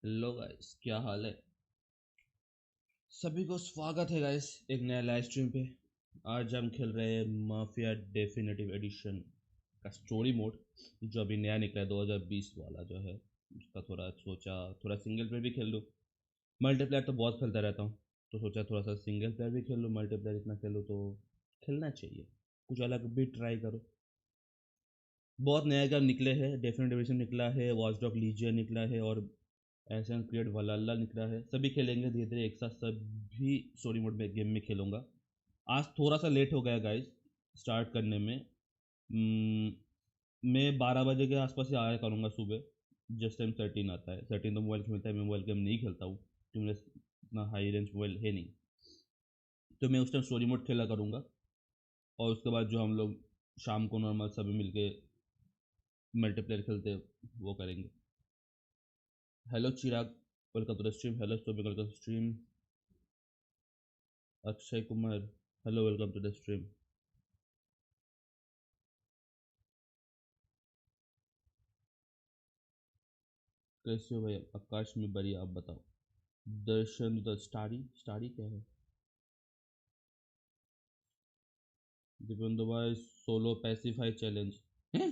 Hello guys, क्या हाल है? सभी को स्वागत है गाइस एक नया लाइव स्ट्रीम पे। आज हम खेल रहे हैं माफिया डेफिनेटिव एडिशन का स्टोरी मोड, जो अभी नया निकला है 2020 वाला जो है। उसका थोड़ा सिंगल प्लेयर भी खेल लूँ। मल्टीप्लेयर तो बहुत खेलता रहता हूँ, तो सोचा थोड़ा सा सिंगल प्लेयर भी खेल लूँ। मल्टीप्लेयर इतना खेलूँ तो खेलना चाहिए, कुछ अलग भी ट्राई करो। बहुत नया गेम निकले हैं, डेफिनेटिव एडिशन निकला है, वॉच डॉग लीजियर निकला है और एसन क्रिएट वलाला निकला है। सभी खेलेंगे धीरे धीरे एक साथ, सभी स्टोरी मोड में गेम में खेलूंगा। आज थोड़ा सा लेट हो गया गाइस स्टार्ट करने में। मैं 12 बजे के आसपास ही आया करूँगा सुबह, जिस टाइम 13 आता है। 13 तो मोबाइल खेलता है, मैं मोबाइल गेम नहीं खेलता हूँ क्योंकि मेरा इतना हाई रेंज मोबाइल है नहीं। तो मैं उस टाइम स्टोरी मोड खेला करूँगा और उसके बाद जो हम लोग शाम को नॉर्मल सभी मिलके मल्टीप्लेयर खेलते वो करेंगे। Hello Chirag, welcome to the stream. Hello तो welcome to the stream. Akshay Kumar, hello welcome to the stream. कैसे हो भाई? आकाश में बढ़िया, आप बताओ। दर्शन द स्टारी, स्टारी क्या है? दिपेंदु भाई सोलो पैसिफाई चैलेंज है?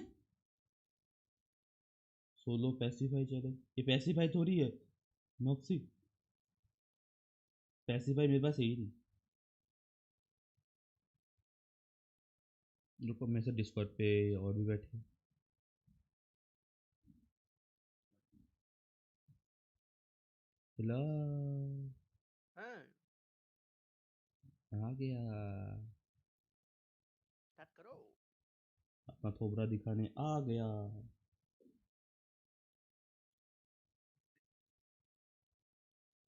सोलो पैसिफाई चैलेंज, ये पैसिफाई थोड़ी है नॉक्सी। पैसिफाई मेरे पास है ही नहीं। रुको, मैं से डिस्कॉर्ड पे और भी बैठे। हेलो, हाँ, आ गया। स्टार्ट करो। अपना थोबरा दिखाने आ गया।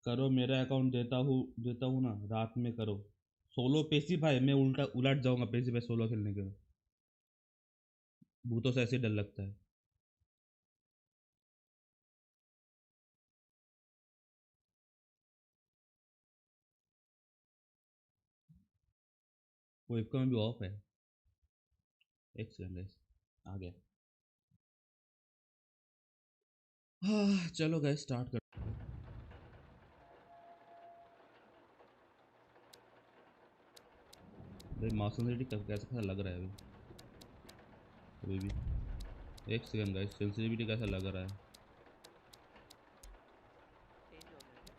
करो, मेरा अकाउंट देता हूँ ना, रात में करो। सोलो पेसिफाई, मैं उलट जाऊंगा पेसिफाई सोलो खेलने के बाद। भूतों से ऐसे डर लगता है। वेबकैम भी ऑफ है। एक सेकंड गाइस, आ गया। चलो गाइस स्टार्ट कर। भाई माउस सेंसिटिविटी कैसा लग रहा है अभी भी? एक सेकंड गाइस, सेंसिटिविटी कैसा लग रहा है? चेंज हो गया क्या?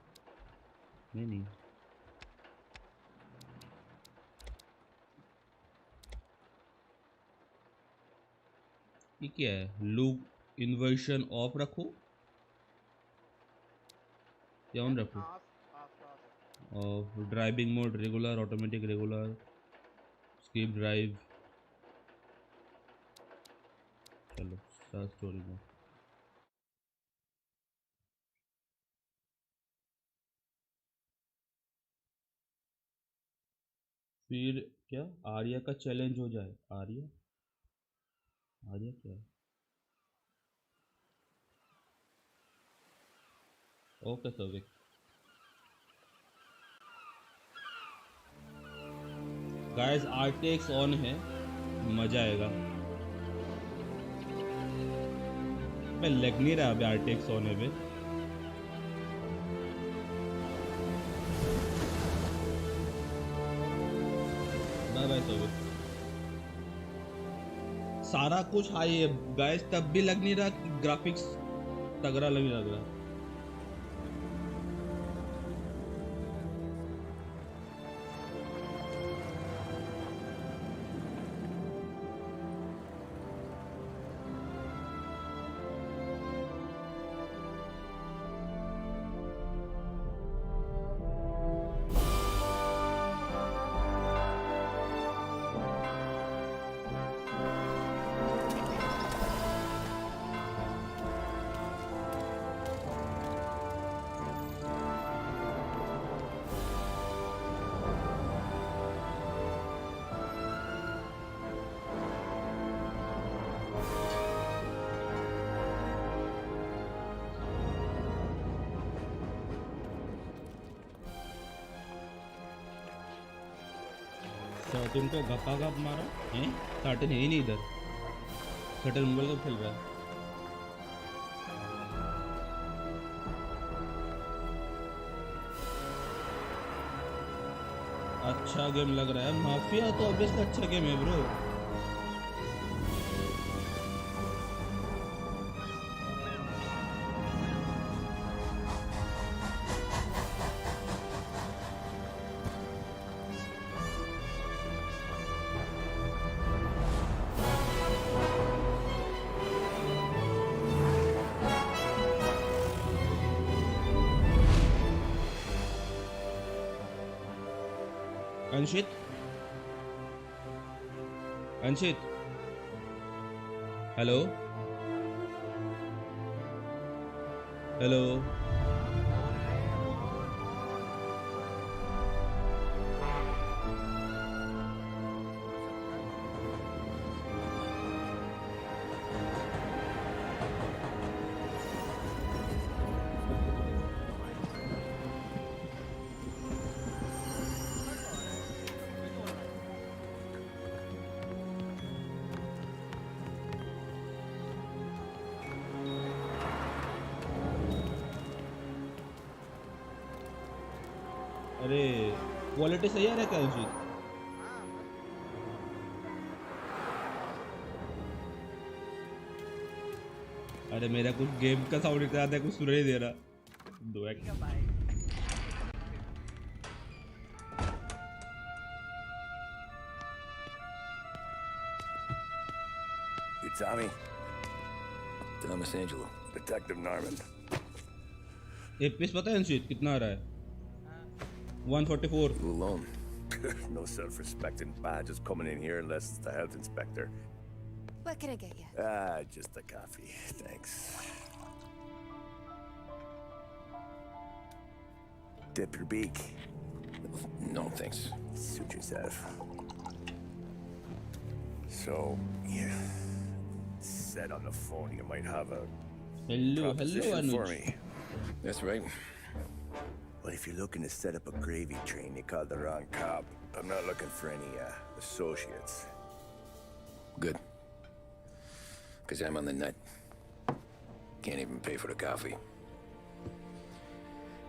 नहीं नहीं, ये क्या है? लूप इन्वर्शन ऑफ रखो या क्या? ऑन रखो? Off off off. और driving mode regular, automatic regular, skip drive. चलो स्टार्ट स्टोरी मोड। फिर क्या आर्या का चैलेंज हो जाए? आर्या, आर्या क्या है? Okay sir. Guys RTX on है, मजा आएगा। मैं लग नहीं रहा अभी RTX ऑन है बे। बाय बाय तो सारा कुछ हाई है गाइस, तब भी लग नहीं रहा कि ग्राफिक्स तगड़ा लग रहा। सर्टेन को गपा गप मारा है? सर्टेन है ही नहीं इधर। सर्टेन मोबाइल कब खेल रहा है? अच्छा गेम लग रहा है। माफिया तो ऑब्वियसली अच्छा गेम है bro. Anshit, Anshit, hello hello. अरे क्वालिटी सही आ रहा है क्या अंशित? हाँ अरे मेरा कुछ गेम का साउंड इतना आता है, कुछ सुन नहीं दे रहा। दो एक ठीक है भाई। You Tommy? Thomas Angelo. Detective Norman. APS पता है अंशित कितना आ रहा है? हाँ 144। You alone? No self-respecting badges coming in here unless it's the health inspector. What can I get you? Just a coffee. Thanks. Dip your beak. No, thanks. Suit yourself. So, yeah. Said on the phone you might have a hello proposition for Anuj। me. That's right. Well, if you're looking to set up a gravy train, you called the wrong cop. I'm not looking for any associates. Good. Because I'm on the nut. Can't even pay for the coffee.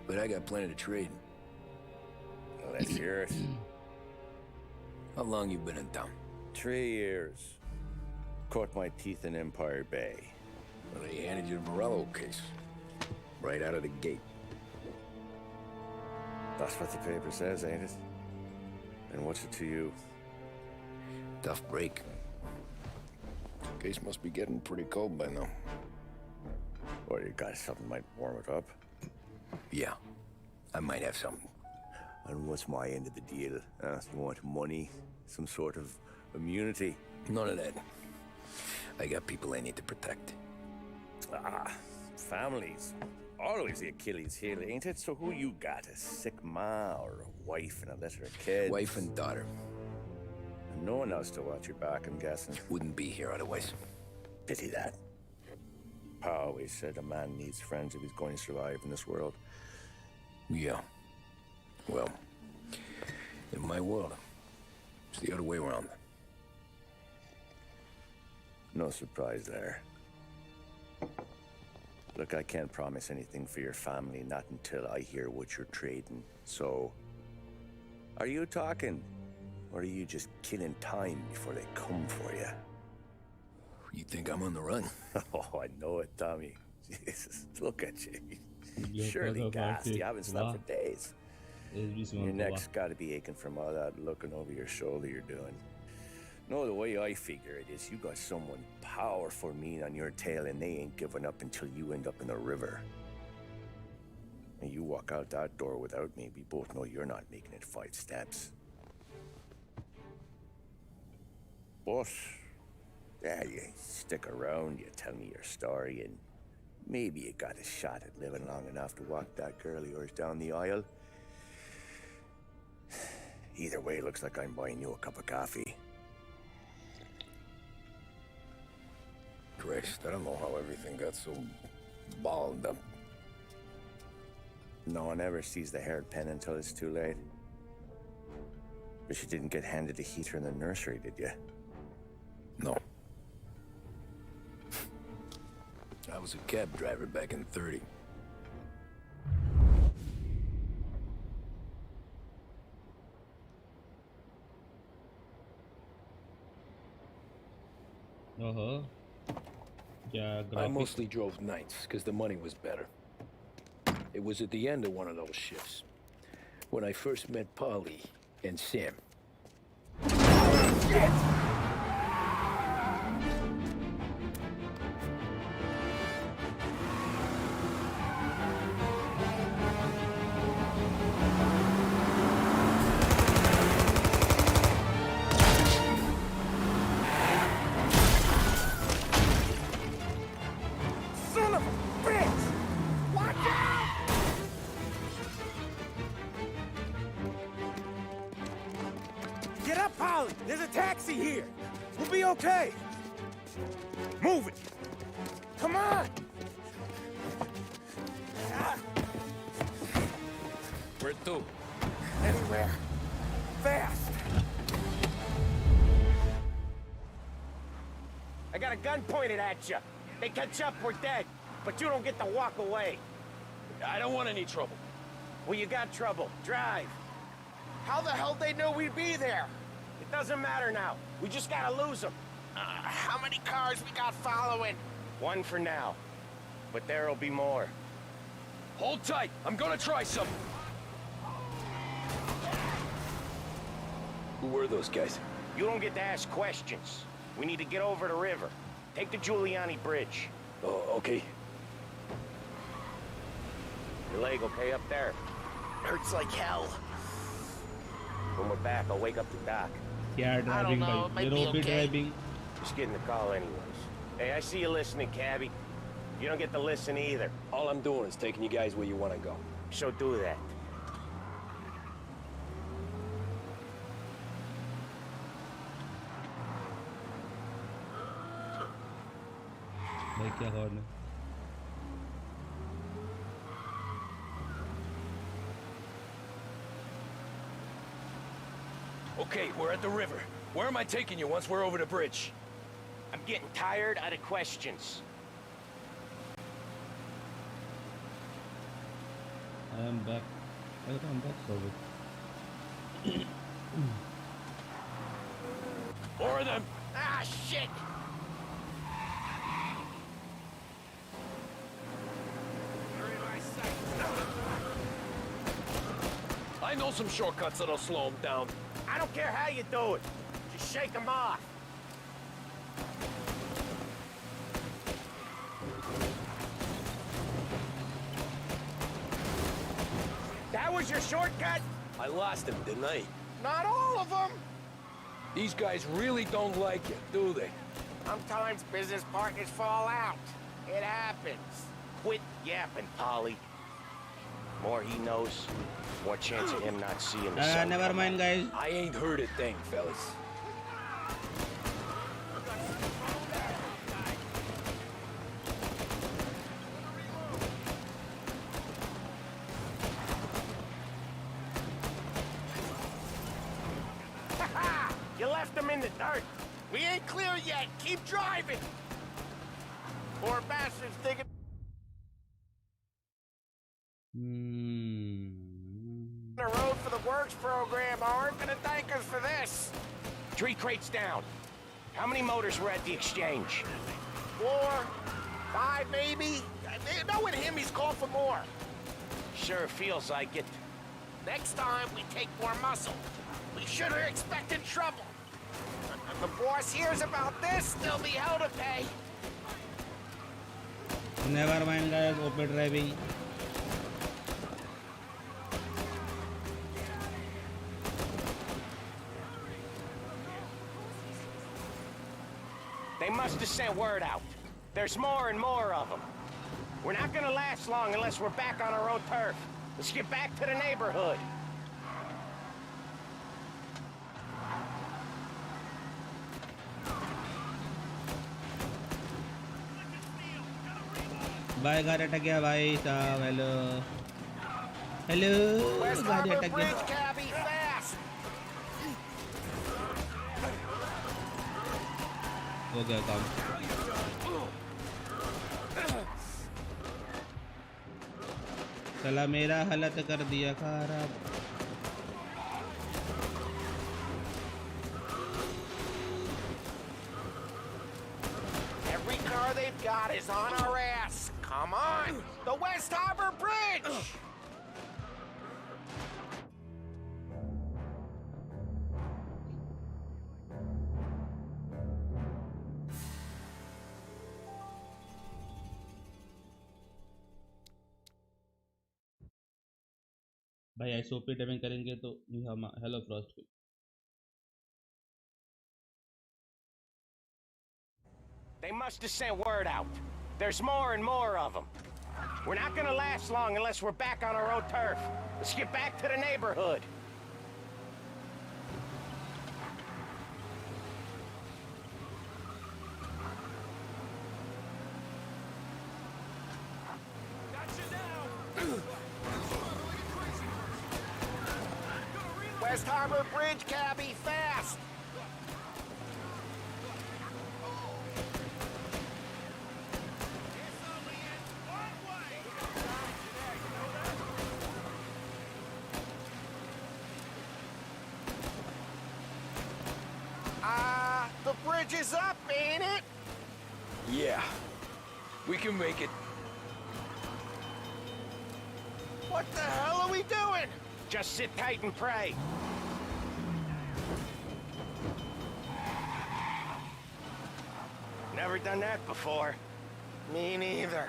But I got plenty to trade. Well, let's hear it. How long you been in town? 3 years. Caught my teeth in Empire Bay. Well, they handed you the Morello case. Right out of the gate. That's what the paper says, ain't it? And what's it to you? Tough break. Case must be getting pretty cold by now. Or you got something might warm it up? Yeah, I might have something. And what's my end of the deal? You want money? Some sort of immunity? None of that. I got people I need to protect. Families. Always the Achilles heel, ain't it? So who you got? A sick ma or a wife and a litter of kids? Wife and daughter. And no one else to watch your back, I'm guessing. Wouldn't be here otherwise. Pity that. Pa always said a man needs friends if he's going to survive in this world. Yeah. Well, in my world, it's the other way around. No surprise there. Look, I can't promise anything for your family, not until I hear what you're trading. So, are you talking? Or are you just killing time before they come for you? You think I'm on the run? Oh, I know it, Tommy. Jesus, look at you. Surely gassed. You haven't slept for days. Your neck's got to be aching from all that looking over your shoulder you're doing. No, the way I figure it is you got someone powerful mean on your tail and they ain't giving up until you end up in the river. And you walk out that door without me, we both know you're not making it 5 steps. But, yeah, you stick around, you tell me your story, and maybe you got a shot at living long enough to walk that girl of yours down the aisle. Either way, looks like I'm buying you a cup of coffee. Christ, I don't know how everything got so balled up. No one ever sees the hairpin until it's too late. But you didn't get handed a heater in the nursery, did you? No. I was a cab driver back in '30. क्या I graphics mostly drove nights because the money was better. It was at the end of one of those shifts when I first met Polly and Sam. Son of a bitch! Watch out! Get up, Polly! There's a taxi here! We'll be okay! Move it! Come on! Where to? Anywhere. Fast! I got a gun pointed at you. They catch up, we're dead. But you don't get to walk away. I don't want any trouble. Well, you got trouble. Drive. How the hell they know we'd be there? It doesn't matter now. We just gotta lose them. How many cars we got following? One for now. But there'll be more. Hold tight. I'm gonna try something. Who were those guys? You don't get to ask questions. We need to get over the river. Take the Giuliani Bridge. Oh, okay. Your leg okay up there? Hurts like hell. When we're back, I'll wake up the doc. क्या driving know, it भाई might be यूरोपी okay. Driving Just getting the call anyways. Hey, I see you listening, cabbie. You don't get to listen either. All I'm doing is taking you guys where you want to go. So do that. भाई क्या horn है Okay, we're at the river. Where am I taking you once we're over the bridge? I'm getting tired of the questions. I am back. I'm back for it. More of them. Ah, shit! I know some shortcuts that'll slow them down. I don't care how you do it. Just shake them off. That was your shortcut? I lost him, didn't I? Not all of them! These guys really don't like it, do they? Sometimes business partners fall out. It happens. Quit yapping, Polly. More he knows, more chance of him not seeing the sun. Never mind guys. I ain't heard a thing, fellas. You left him in the dirt. We ain't clear yet. Keep driving. Poor bastards thinking. The road for the works program aren't gonna thank us for this. 3 crates down. How many motors were at the exchange? 4, 5 maybe. Knowing him, he's called for more. Sure feels like it. Next time, we take more muscle. We should have expected trouble. If the boss hears about this, there'll be hell to pay. Never mind guys. Open driving. They must have sent word out. There's more and more of them. We're not gonna last long unless we're back on our own turf. Let's get back to the neighborhood. भाई गाड़ी अटक गया भाई साहब hello hello West गाड़ी Harbor अटक Bridge, गया cabby, fast! हो गया काम चला मेरा हालत कर दिया खराब we've got is on our ass. Come on, the West Harbor Bridge! भाई आईसोपी डबिंग करेंगे तो हम hello Frost They must have sent word out. There's more and more of them. We're not gonna last long unless we're back on our own turf. Let's get back to the neighborhood. West Harbor Bridge, cabbie, fast! The bridge is up, ain't it? Yeah. We can make it. What the hell are we doing? Just sit tight and pray. Never done that before. Me neither.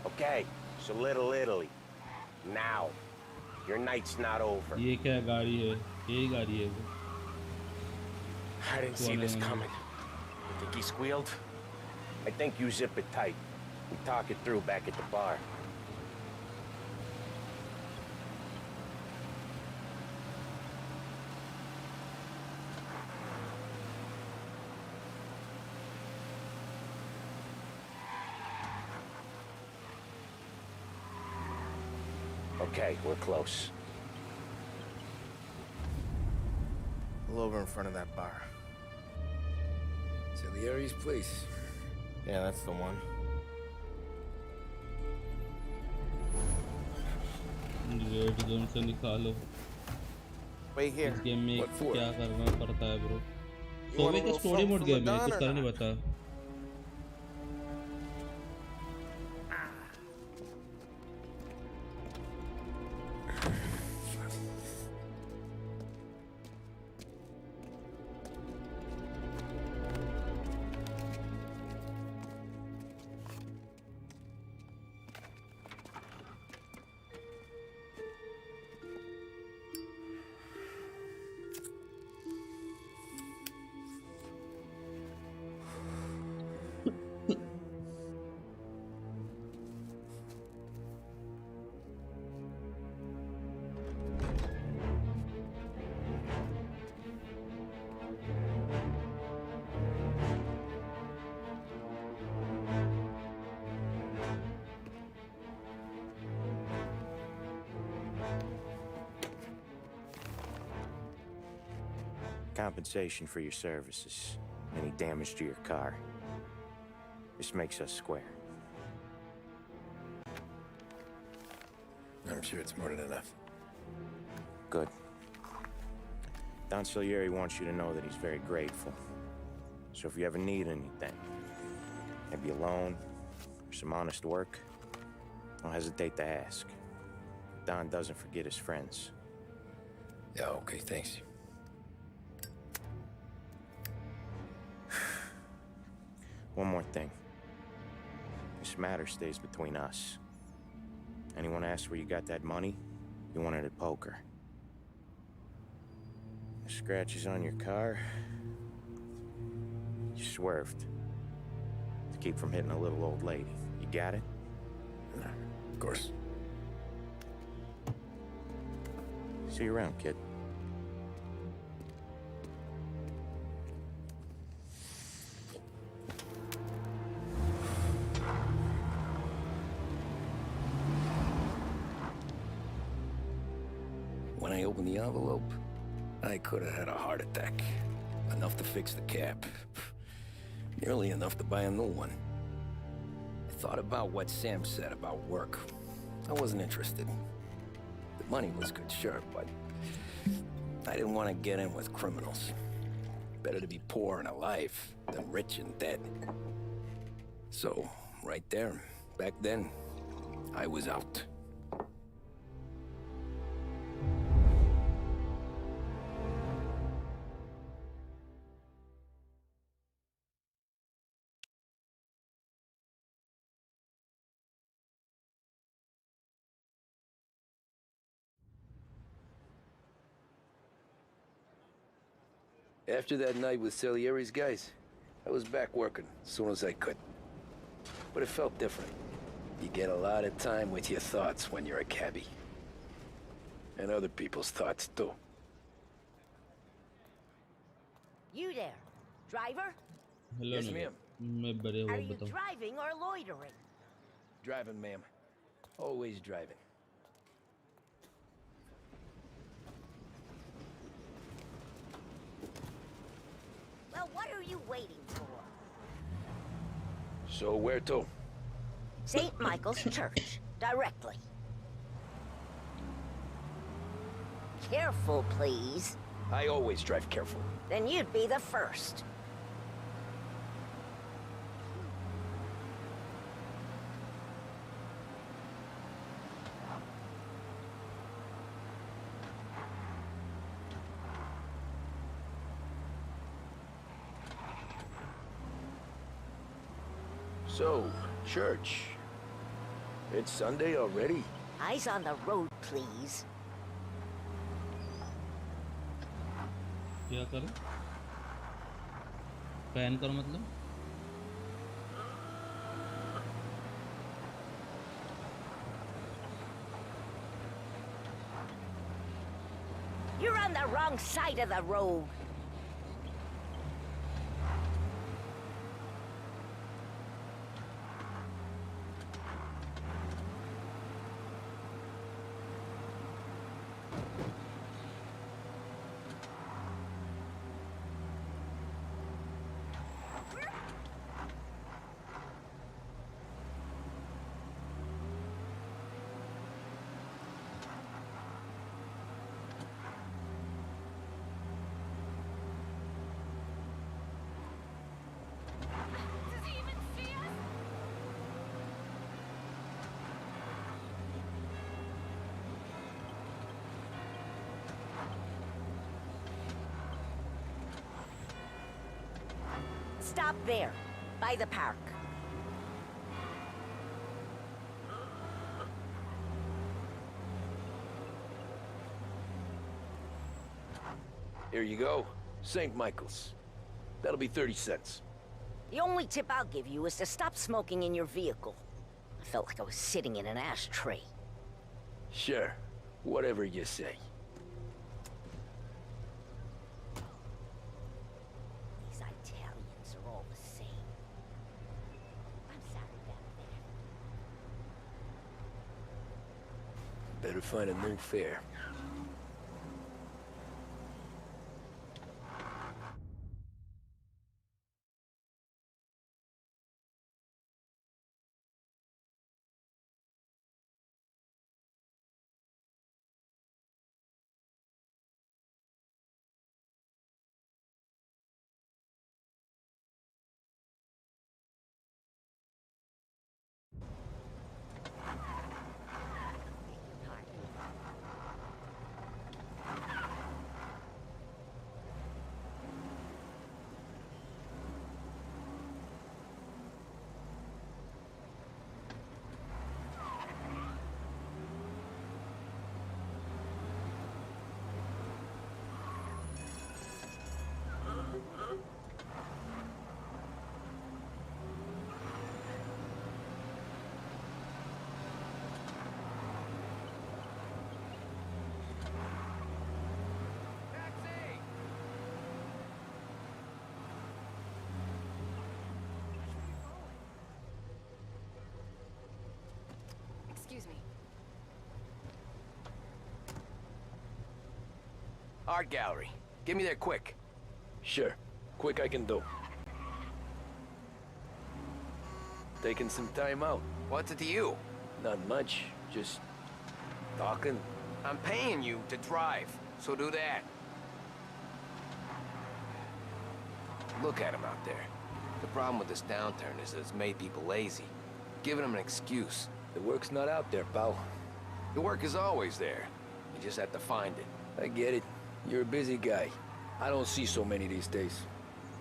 Okay, so Little Italy. Now. Your night's not over. ये क्या गाड़ी है यही गाड़ी है वो I didn't see this coming. You think he squealed? I think you zip it tight. We talk it through back at the bar. Okay, we're close. Pull over in front of that bar. Salieri's place. Yeah, that's the one. Red zone से निकालो Wait here. इस game में What for? क्या करना पड़ता है bro You तो want भी a का little story something mode from the game है Don कुछ or कर नहीं not? बता Compensation for your services. Any damage to your car. This makes us square. I'm sure it's more than enough. Good. Don Salieri wants you to know that he's very grateful. So if you ever need anything, maybe a loan or some honest work, don't hesitate to ask. Don doesn't forget his friends. Yeah, okay, thanks. One more thing. This matter stays between us. Anyone asks where you got that money, you won it at poker. The scratches on your car, you swerved. To keep from hitting a little old lady. You got it? Of course. See you around, kid. When I opened the envelope, I could have had a heart attack. Enough to fix the cap. Nearly enough to buy a new one. I thought about what Sam said about work. I wasn't interested. The money was good, sure, but I didn't want to get in with criminals. Better to be poor and alive than rich and dead. So, right there. Back then, I was out. After that night with Salieri's guys, I was back working as soon as I could. But it felt different. You get a lot of time with your thoughts when you're a cabbie. And other people's thoughts, too. You there, driver? Hello Yes, Nagar ma'am. मैं बड़े Are हुआ you बताऊं driving or loitering? Driving, ma'am. Always driving. Well, what are you waiting for? So where to? St. Michael's Church, directly. Careful, please. I always drive careful. Then you'd be the first. So, church. It's Sunday already? Eyes on the road, please. क्या करो pan करो मतलब You're on the wrong side of the road. Stop there, by the park. Here you go. St. Michael's. That'll be 30 cents. The only tip I'll give you is to stop smoking in your vehicle. I felt like I was sitting in an ashtray. Sure. Whatever you say. These Italians are all the same. I'm sorry about that. Better find a new fare. Excuse me. Art gallery. Get me there quick. Sure. Quick I can do. Taking some time out. What's it to you? Not much. Just talking. I'm paying you to drive, so do that. Look at him out there. The problem with this downturn is that it's made people lazy. giving him an excuse. The work's not out there, pal. The work is always there. You just have to find it. I get it. You're a busy guy. I don't see so many these days.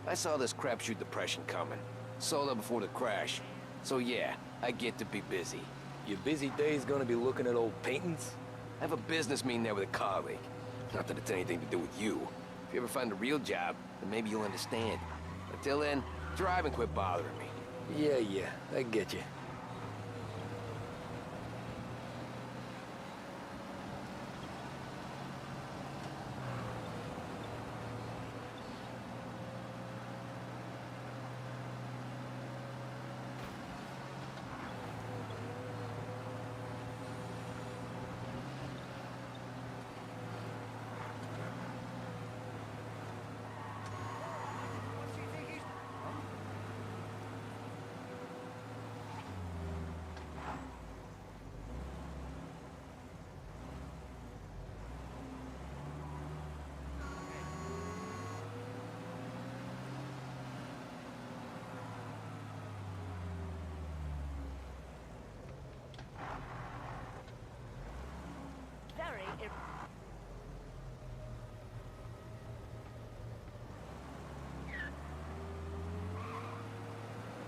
I saw this crapshoot depression coming. Sold up before the crash. So yeah, I get to be busy. Your busy day's gonna be looking at old paintings? I have a business meeting there with a colleague. Not that it's anything to do with you. If you ever find a real job, then maybe you'll understand. Until then, drive and quit bothering me. Yeah, I get you.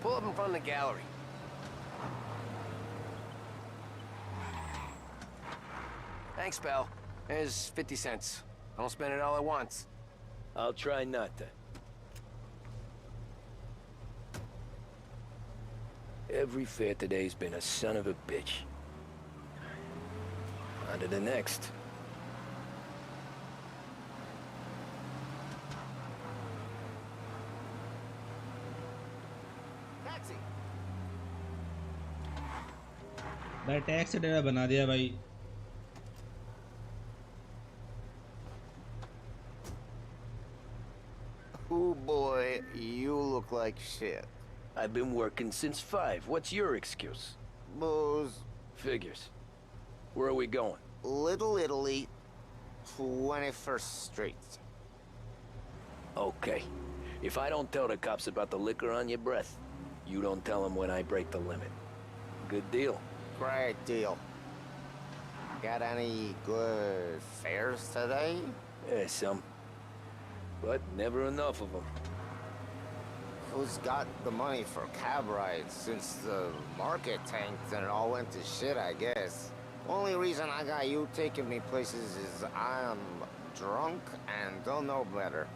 Pull up in front of the gallery. Thanks, pal. There's 50 cents. I don't spend it all at once. I'll try not to. Every fare today's been a son of a bitch. On to the next. Taxi. भाई tax डेरा बना दिया भाई. Oh boy, you look like shit. I've been working since 5. What's your excuse? Booze. Figures. Where are we going? Little Italy, 21st Street. Okay. If I don't tell the cops about the liquor on your breath, you don't tell them when I break the limit. Good deal. Great deal. Got any good fares today? Yeah, some. But never enough of them. Who's got the money for cab rides since the market tanked and it all went to shit, I guess? Only reason I got you taking me places is I'm drunk and don't know better.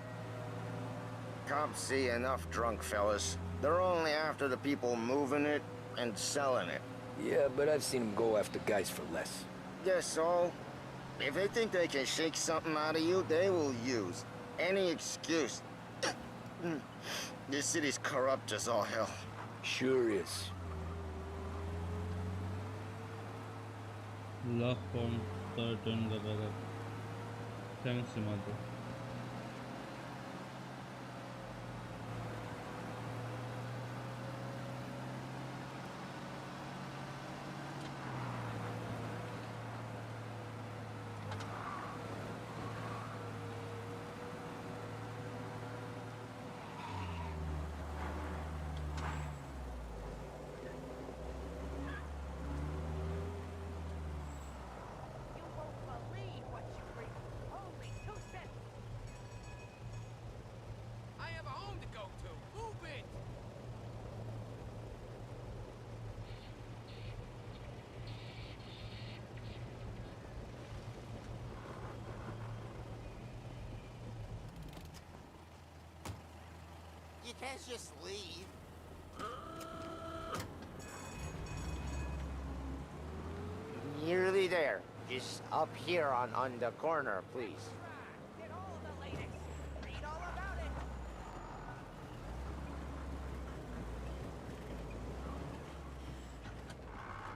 Cops see enough drunk fellas. They're only after the people moving it and selling it. Yeah, but I've seen them go after guys for less. Yes, so? If they think they can shake something out of you, they will use any excuse. This city's corrupt as all hell. Sure is. Love from SRten का Thanks, Simado. You can't just leave. Nearly there. Just up here on the corner, please. Get all of the latest. Read all about it.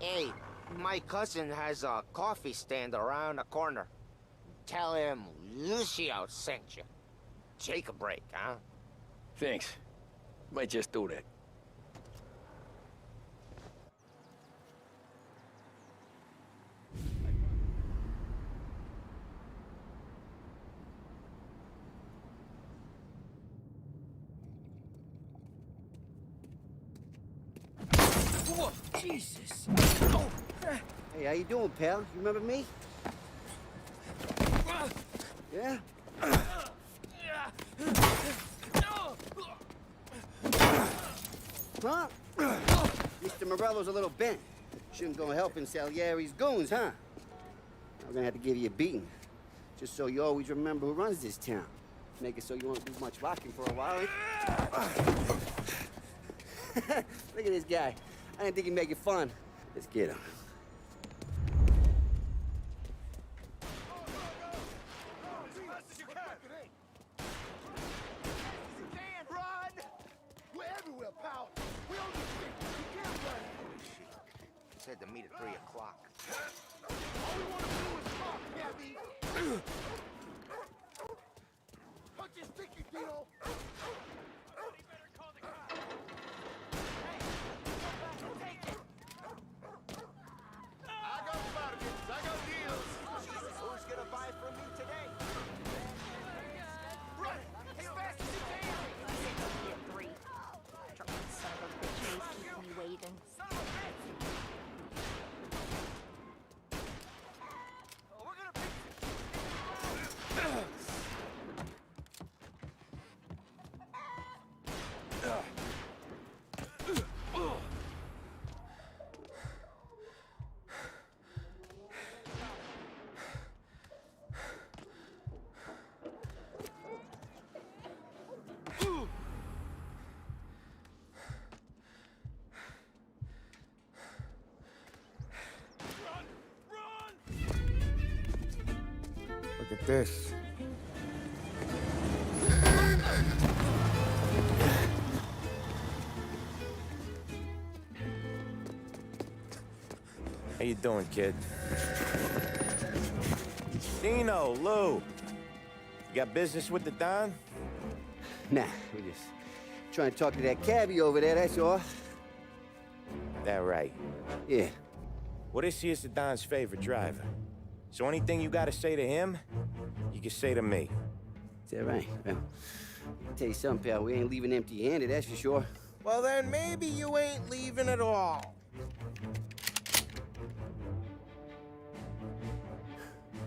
Hey, my cousin has a coffee stand around the corner. Tell him Lucio sent you. Take a break, huh? Thanks. Might just do that. Whoa, Jesus. Hey, how you doing, pal? You remember me? Yeah? Huh? Mr. Morello's a little bent. Shouldn't go helping Salieri's goons, huh? I'm gonna have to give you a beating. Just so you always remember who runs this town. Make it so you won't do much rocking for a while, eh? Look at this guy. I didn't think he'd make it fun. Let's get him. Said to meet at 3 o'clock. All we want to do is talk, Gabby. Punch his sticky, Tito. Somebody better call the cops. Hey, come back and take it. I got bargains. I got deals. Who's gonna buy from me today? Run as fast as you can. Three. Drunken son of a bitch always keeps me waiting. Look at this. How you doing, kid? Dino, Lou. You got business with the Don? Nah, we're just trying to talk to that cabbie over there, that's all. That right. Yeah. Well, this here's the Don's favorite driver. So anything you gotta say to him, you can say to me. Is that right? Well, I'll tell you something, pal. We ain't leaving empty-handed, that's for sure. Well, then maybe you ain't leaving at all.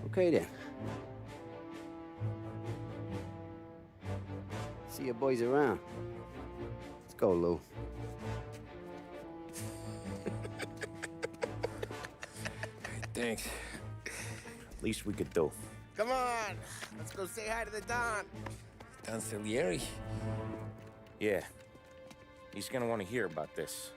Okay, then. See your boys around. Let's go, Lou. Thanks. Least we could do. Come on, let's go say hi to the Don. Don Salieri? Yeah. He's gonna want to hear about this.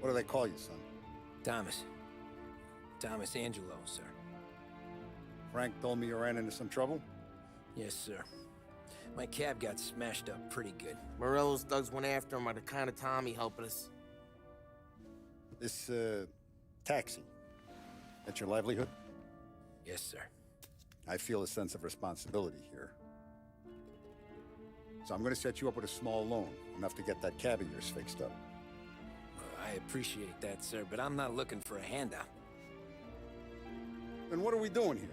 What do they call you, son? Thomas. Thomas Angelo, sir. Frank told me you ran into some trouble? Yes, sir. My cab got smashed up pretty good. Morello's thugs went after him by the kind of Tommy helping us. This, taxi, that's your livelihood? Yes, sir. I feel a sense of responsibility here. So I'm gonna set you up with a small loan, enough to get that cab of yours fixed up. I appreciate that, sir, but I'm not looking for a handout. Then what are we doing here?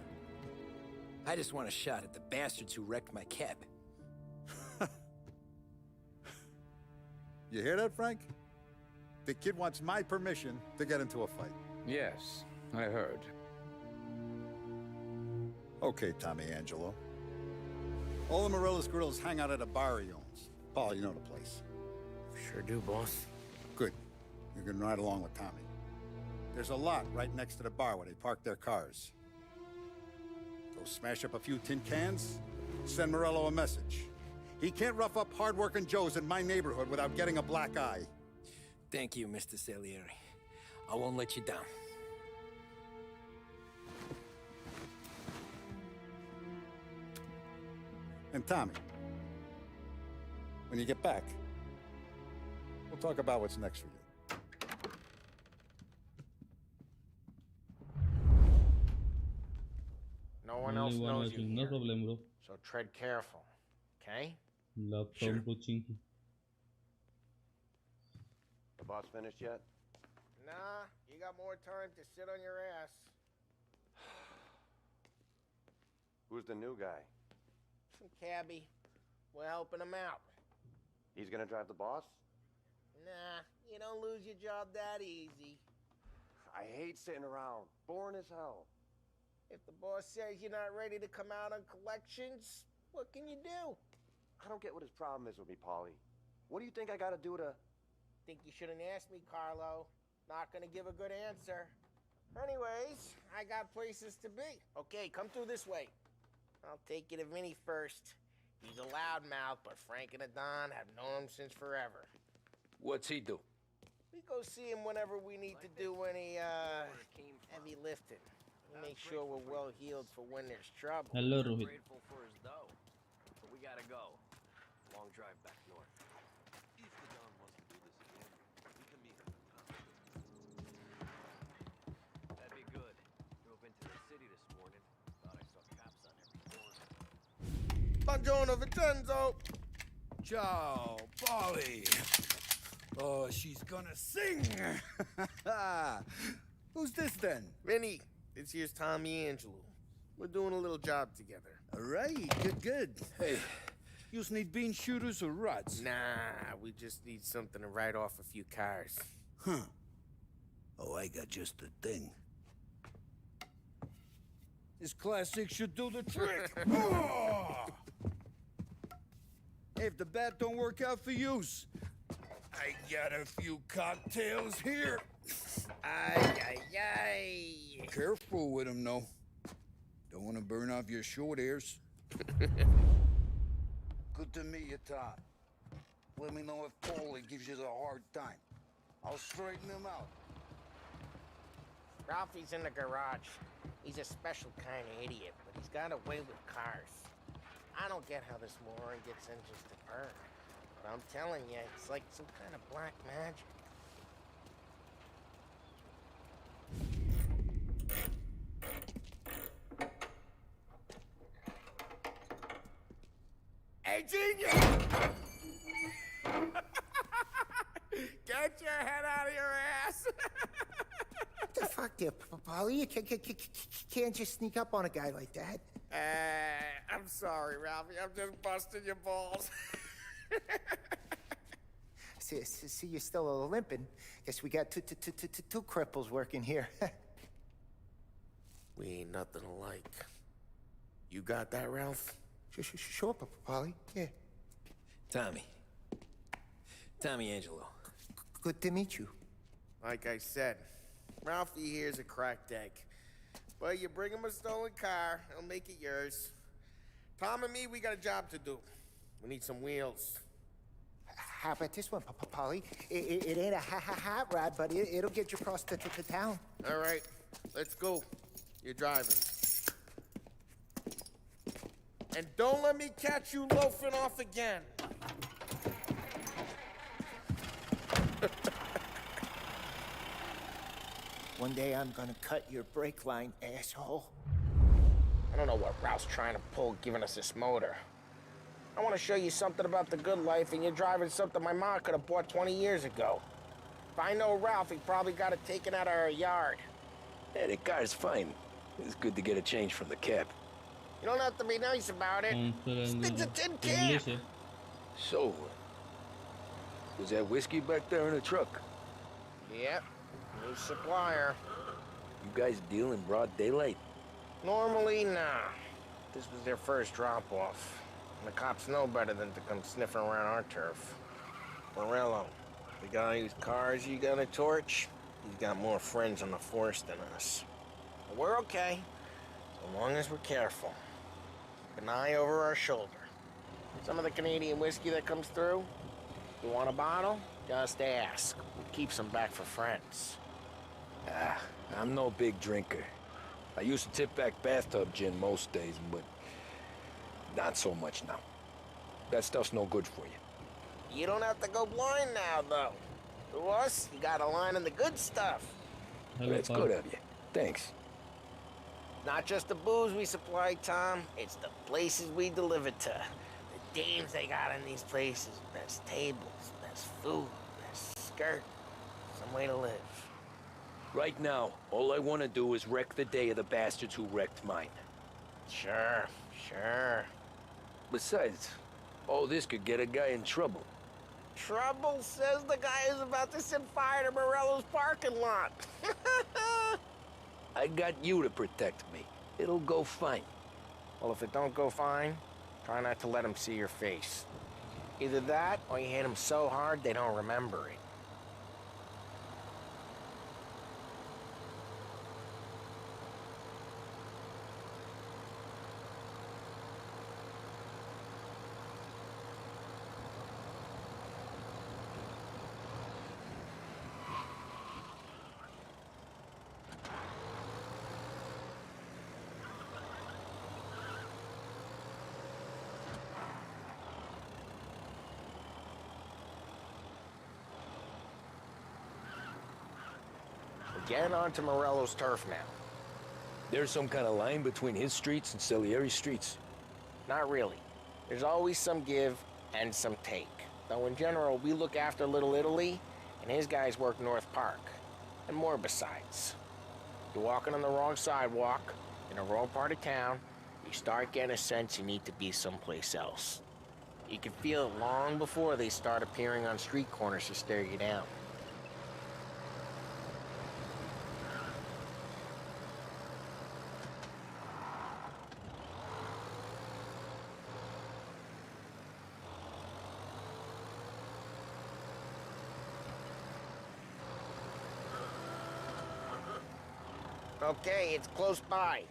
I just want a shot at the bastards who wrecked my cab. You hear that, Frank? The kid wants my permission to get into a fight. Yes, I heard. Okay, Tommy Angelo. All the Morello's grills hang out at a bar he owns. Paul, you know the place. Sure do, boss. Good. You can ride along with Tommy. There's a lot right next to the bar where they park their cars. Go smash up a few tin cans, send Morello a message. He can't rough up hard-working Joes in my neighborhood without getting a black eye. Thank you, Mr. Salieri. I won't let you down. And Tommy, when you get back, we'll talk about what's next for you. No one else Only one knows you watching, no here, problem, bro. so tread careful, okay? Love Sure. from Pochinki. The boss finished yet? Nah, you got more time to sit on your ass. Who's the new guy? Some cabbie. We're helping him out. He's gonna drive the boss? Nah, you don't lose your job that easy. I hate sitting around. Boring as hell. If the boss says you're not ready to come out on collections, what can you do? I don't get what his problem is with me, Paulie. What do you think I gotta do to... Think you shouldn't ask me, Carlo. Not gonna give a good answer. Anyways, I got places to be. Okay, come through this way. I'll take you to Vinny first. He's a loudmouth, but Frank and Adon have known him since forever. What's he do? We go see him whenever we need to do any, heavy lifting. We make sure we're well healed for when there's trouble. Hello, Rohit. Grateful for his dough. But we gotta go. Long drive back north. If the Don wants to do this again, we can meet him in town. That'd be good. Drove into the city this morning. Thought I saw cops on every corner. Buongiorno, Vincenzo! Ciao, Polly. Oh, she's gonna sing. Who's this then? Vinny, this here's Tommy Angelo. We're doing a little job together. All right, good. Hey, you need bean shooters or rods? Nah, we just need something to write off a few cars. Huh. Oh, I got just the thing. This classic should do the trick. Oh! Hey, if the bat don't work out for yous, I got a few cocktails here. Ay. Careful with them, though. Don't want to burn off your short hairs. Good to meet you, Tom. Let me know if Paulie gives you the hard time. I'll straighten him out. Ralphie's in the garage. He's a special kind of idiot, but he's got a way with cars. I don't get how this moron gets engines to burn. But I'm telling you, it's like some kind of black magic. Hey, genius! Get your head out of your ass! What the fuck there, Polly? You can't just sneak up on a guy like that. I'm sorry, Ralphie. I'm just busting your balls. See, you're still limping. Guess we got two cripples working here. We ain't nothing alike. You got that, Ralph? Sure, Polly. Yeah. Tommy Angelo. Good to meet you. Like I said, Ralphie here's a cracked egg. But you bring him a stolen car, he'll make it yours. Tom and me, we got a job to do. We need some wheels. How about this one, Polly? It ain't a hot rod, but it'll get you across to town. All right, let's go. You're driving. And don't let me catch you loafing off again. One day I'm gonna cut your brake line, asshole. I don't know what Ralph's trying to pull giving us this motor. I want to show you something about the good life, and you're driving something my mom could have bought 20 years ago. If I know Ralph, he probably got it taken out of our yard. Yeah, the car's fine. It's good to get a change from the cab. You don't have to be nice about it. It's a tin can. So, was that whiskey back there in the truck? Yep, new supplier. You guys deal in broad daylight? Normally, nah. This was their first drop-off. And the cops know better than to come sniffing around our turf. Morello, the guy whose cars you got a torch, he's got more friends on the force than us. But we're okay, so long as we're careful. Keep an eye over our shoulder. Some of the Canadian whiskey that comes through, you want a bottle? Just ask. We keep some back for friends. I'm no big drinker. I used to tip back bathtub gin most days, but Not so much now. That stuff's no good for you. You don't have to go blind now, though. To us, you got a line on the good stuff. Hello, That's Park. good of you. Thanks. Not just the booze we supply, Tom. It's the places we deliver to. The dames they got in these places. Best tables, best food, best skirt. Some way to live. Right now, all I want to do is wreck the day of the bastards who wrecked mine. Sure, sure. Besides, all this could get a guy in trouble. Trouble says the guy is about to set fire to Morello's parking lot. I got you to protect me. It'll go fine. Well, if it don't go fine, try not to let them see your face. Either that, or you hit them so hard they don't remember it. We're getting onto Morello's turf now. There's some kind of line between his streets and Salieri's streets. Not really. There's always some give and some take. Though in general, we look after Little Italy, and his guys work North Park. And more besides. You're walking on the wrong sidewalk, in the wrong part of town, you start getting a sense you need to be someplace else. You can feel it long before they start appearing on street corners to stare you down. Okay, it's close by.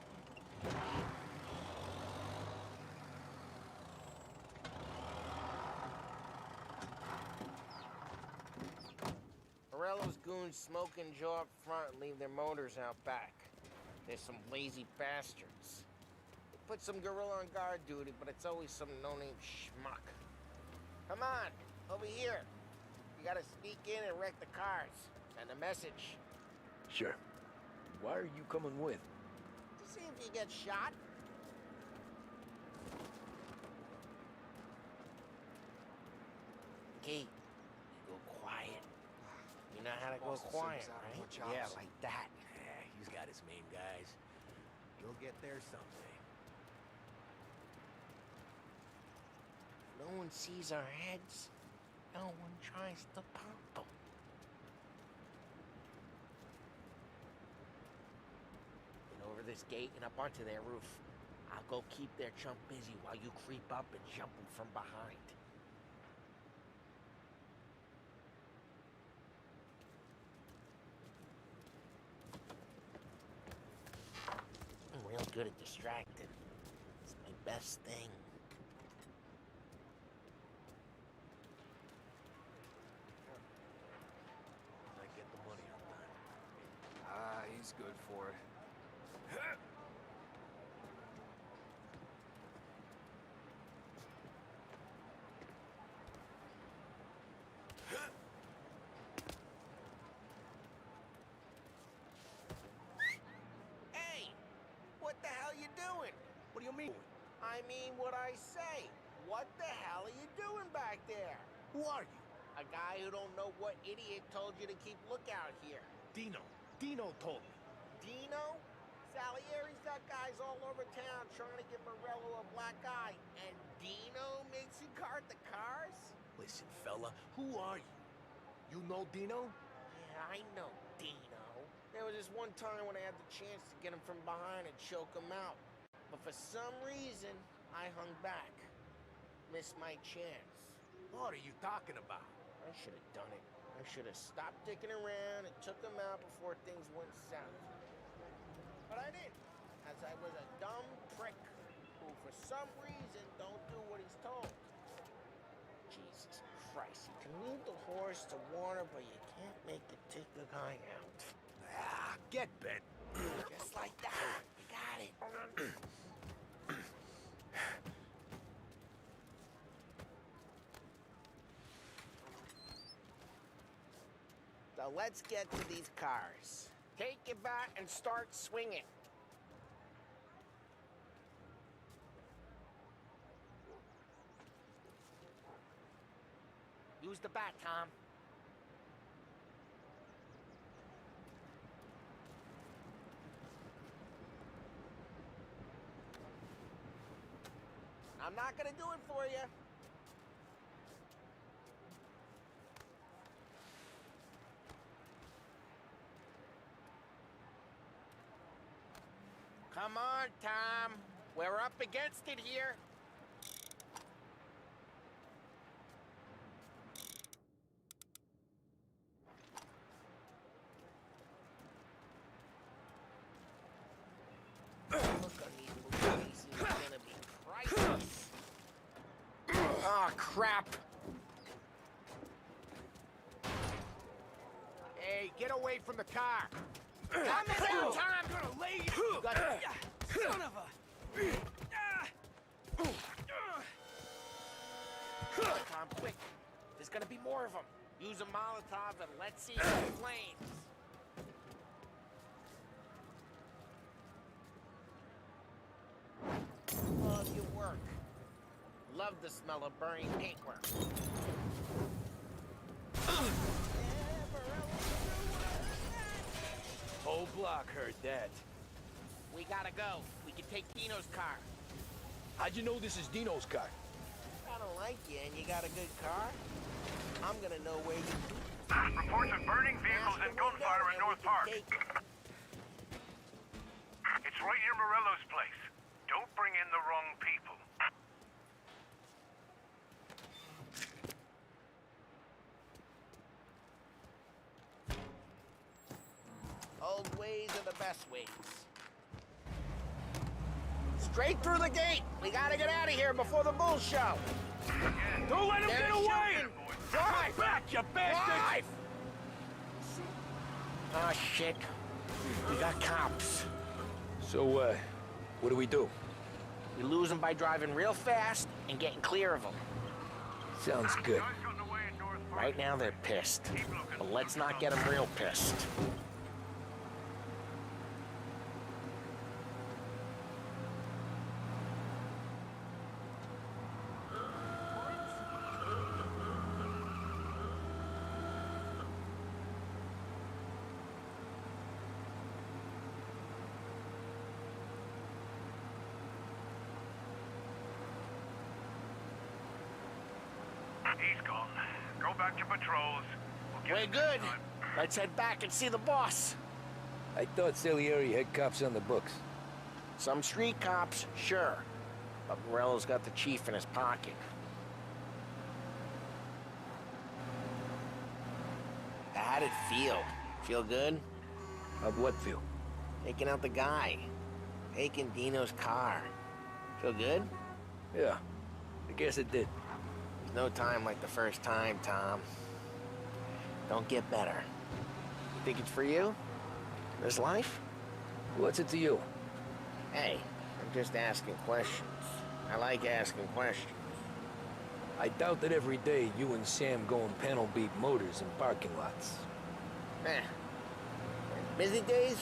Morello's goons smoke and jaw up front and leave their motors out back. They're some lazy bastards. They put some gorilla on guard duty, but it's always some no-name schmuck. Come on, over here. You gotta sneak in and wreck the cars. Send a message. Sure. Why are you coming with? To see if you get shot. Kate, you go quiet. You know how to go quiet, right? Yeah, like that. Yeah, he's got his main guys. You'll get there someday. No one sees our heads. No one tries to pop them. Over this gate and up onto their roof. I'll go keep their chump busy while you creep up and jump them from behind. I'm real good at distracting. It's my best thing. I get the money on time. He's good for it. Hey! What the hell you doing? What do you mean? I mean what I say. What the hell are you doing back there? Who are you? A guy who don't know what idiot told you to keep lookout here. Dino. Dino told me. Dino? Salieri's got guys all over town trying to give Morello a black eye, and Dino makes you cart the cars? Listen, fella, who are you? You know Dino? Yeah, I know Dino. There was this one time when I had the chance to get him from behind and choke him out. But for some reason, I hung back. Missed my chance. What are you talking about? I should have done it. I should have stopped dicking around and took him out before things went south. But I didn't, as I was a dumb prick who for some reason don't do what he's told. Jesus Christ, you can lead the horse to water, but you can't make it take the guy out. Ah, get bent. Just like that. You got it. Now let's get to these cars. Take your bat and start swinging. Use the bat, Tom. I'm not gonna do it for you. Come on, Tom. We're up against it here. Look on these movies, it's gonna be priceless. Oh, crap. Hey, get away from the car. Come on, Tom. I'm gonna lay you. Son of a. Tom, quick. There's gonna be more of them. Use a Molotov and let's see some flames. Love your work. Love the smell of burning paintwork. Whole block heard that. We gotta go. We can take Dino's car. How'd you know this is Dino's car? I don't like you and you got a good car. I'm gonna know where you... Reports of burning vehicles and gunfire in North Park. It's right near Morello's place. Don't bring in the wrong people. Old ways are the best ways. Straight through the gate. We gotta get out of here before the bull show. Don't let him get away! Drive! Back, you bastard! Drive! Oh, shit. We got cops. So, what do we do? We lose them by driving real fast and getting clear of them. Sounds good. Right now they're pissed, but let's not get them real pissed. He's gone. Go back to patrols. We're good. Let's head back and see the boss. I thought Salieri had cops on the books. Some street cops, sure. But Morello's got the chief in his pocket. How'd it feel? Feel good? How'd what feel? Taking out the guy. Taking Dino's car. Feel good? Yeah, I guess it did. There's no time like the first time, Tom. Don't get better. You think it's for you? This life? What's it to you? Hey, I'm just asking questions. I like asking questions. I doubt that every day you and Sam go and panel beat motors in parking lots. There's busy days,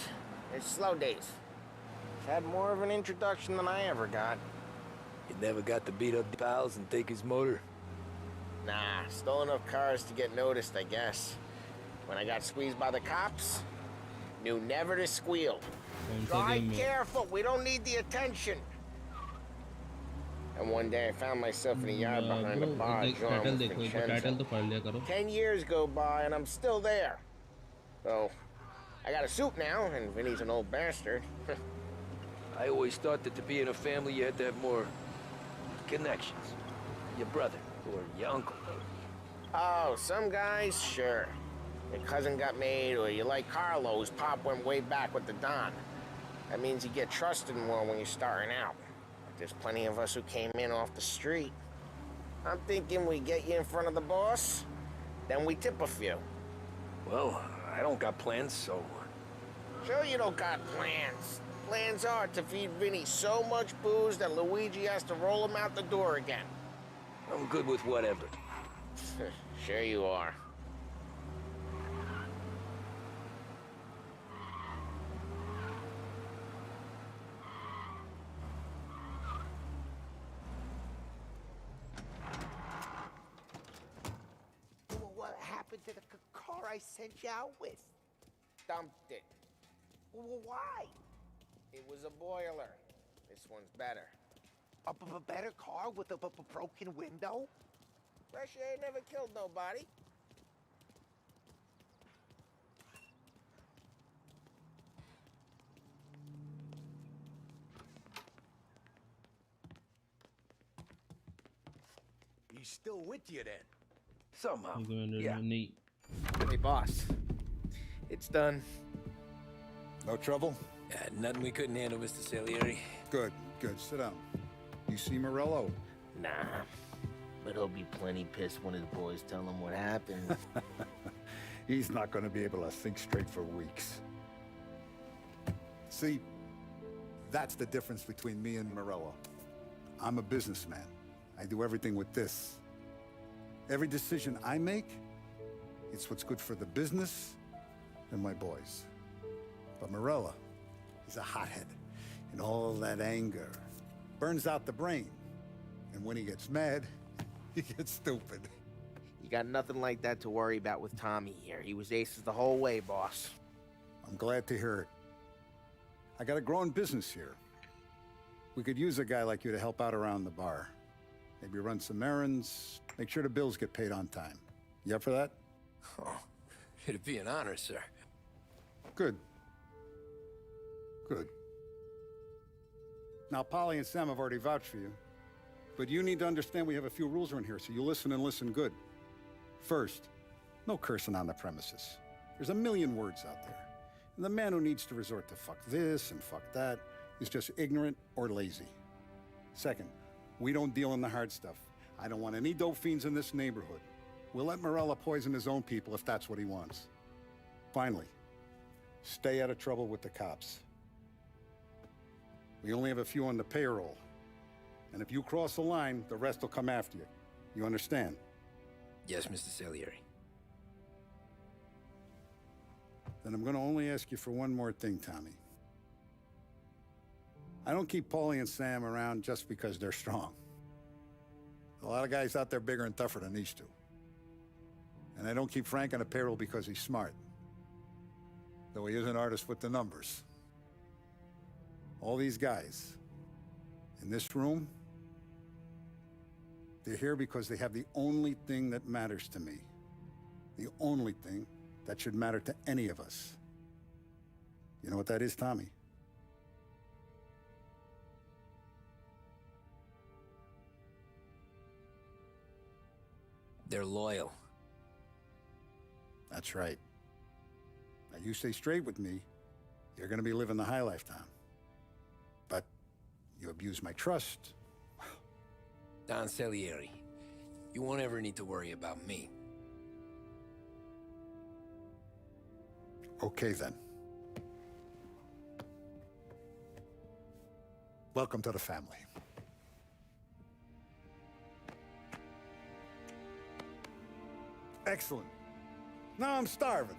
there's slow days. I've had more of an introduction than I ever got. You never got to beat up pals and take his motor? Nah, stole enough cars to get noticed, I guess. When I got squeezed by the cops, knew never to squeal. Drive careful, we don't need the attention. And one day I found myself in a yard behind a bar joint with Vincenzo. 10 years go by and I'm still there. So, I got a suit now, and Vinny's an old bastard. I always thought that to be in a family you had to have more connections. Your brother, or your uncle. Oh, some guys, sure. Your cousin got made, or you like Carlos, Pop went way back with the Don. That means you get trusted more when you're starting out. There's plenty of us who came in off the street. I'm thinking we get you in front of the boss, then we tip a few. Well, I don't got plans, so... Sure you don't got plans. Plans are to feed Vinny so much booze that Luigi has to roll him out the door again. I'm good with whatever. Sure you are. the car I sent you out with. Dumped it. Well, why? It was a boiler. This one's better. A better car with a broken window? Pressure ain't never killed nobody. He's still with you then? Somehow. You're going to Yeah. neat. Hey, boss. It's done. No trouble? Nothing we couldn't handle, Mr. Salieri. Good, good. Sit down. You see Morello? Nah. But he'll be plenty pissed when his boys tell him what happened. He's not going to be able to think straight for weeks. See, that's the difference between me and Morello. I'm a businessman. I do everything with this. Every decision I make, it's what's good for the business and my boys. But Morello, he's a hothead. And all that anger burns out the brain. And when he gets mad, he gets stupid. You got nothing like that to worry about with Tommy here. He was aces the whole way, boss. I'm glad to hear it. I got a growing business here. We could use a guy like you to help out around the bar. Maybe run some errands, make sure the bills get paid on time. You up for that? Oh, it'd be an honor, sir. Good. Good. Now, Polly and Sam have already vouched for you. But you need to understand we have a few rules around here, so you listen and listen good. First, no cursing on the premises. There's a million words out there. And the man who needs to resort to fuck this and fuck that is just ignorant or lazy. Second, we don't deal in the hard stuff. I don't want any dope fiends in this neighborhood. We'll let Morella poison his own people if that's what he wants. Finally, stay out of trouble with the cops. We only have a few on the payroll. And if you cross the line, the rest will come after you. You understand? Yes, Mr. Salieri. Then I'm gonna only ask you for one more thing, Tommy. I don't keep Paulie and Sam around just because they're strong. A lot of guys out there bigger and tougher than these two. And I don't keep Frank on the payroll because he's smart. Though he is an artist with the numbers. All these guys in this room, they're here because they have the only thing that matters to me. The only thing that should matter to any of us. You know what that is, Tommy? They're loyal. That's right. Now you stay straight with me, you're gonna be living the high life, Tom. But you abuse my trust. Don Salieri, you won't ever need to worry about me. Okay, then. Welcome to the family. Excellent. Now I'm starving.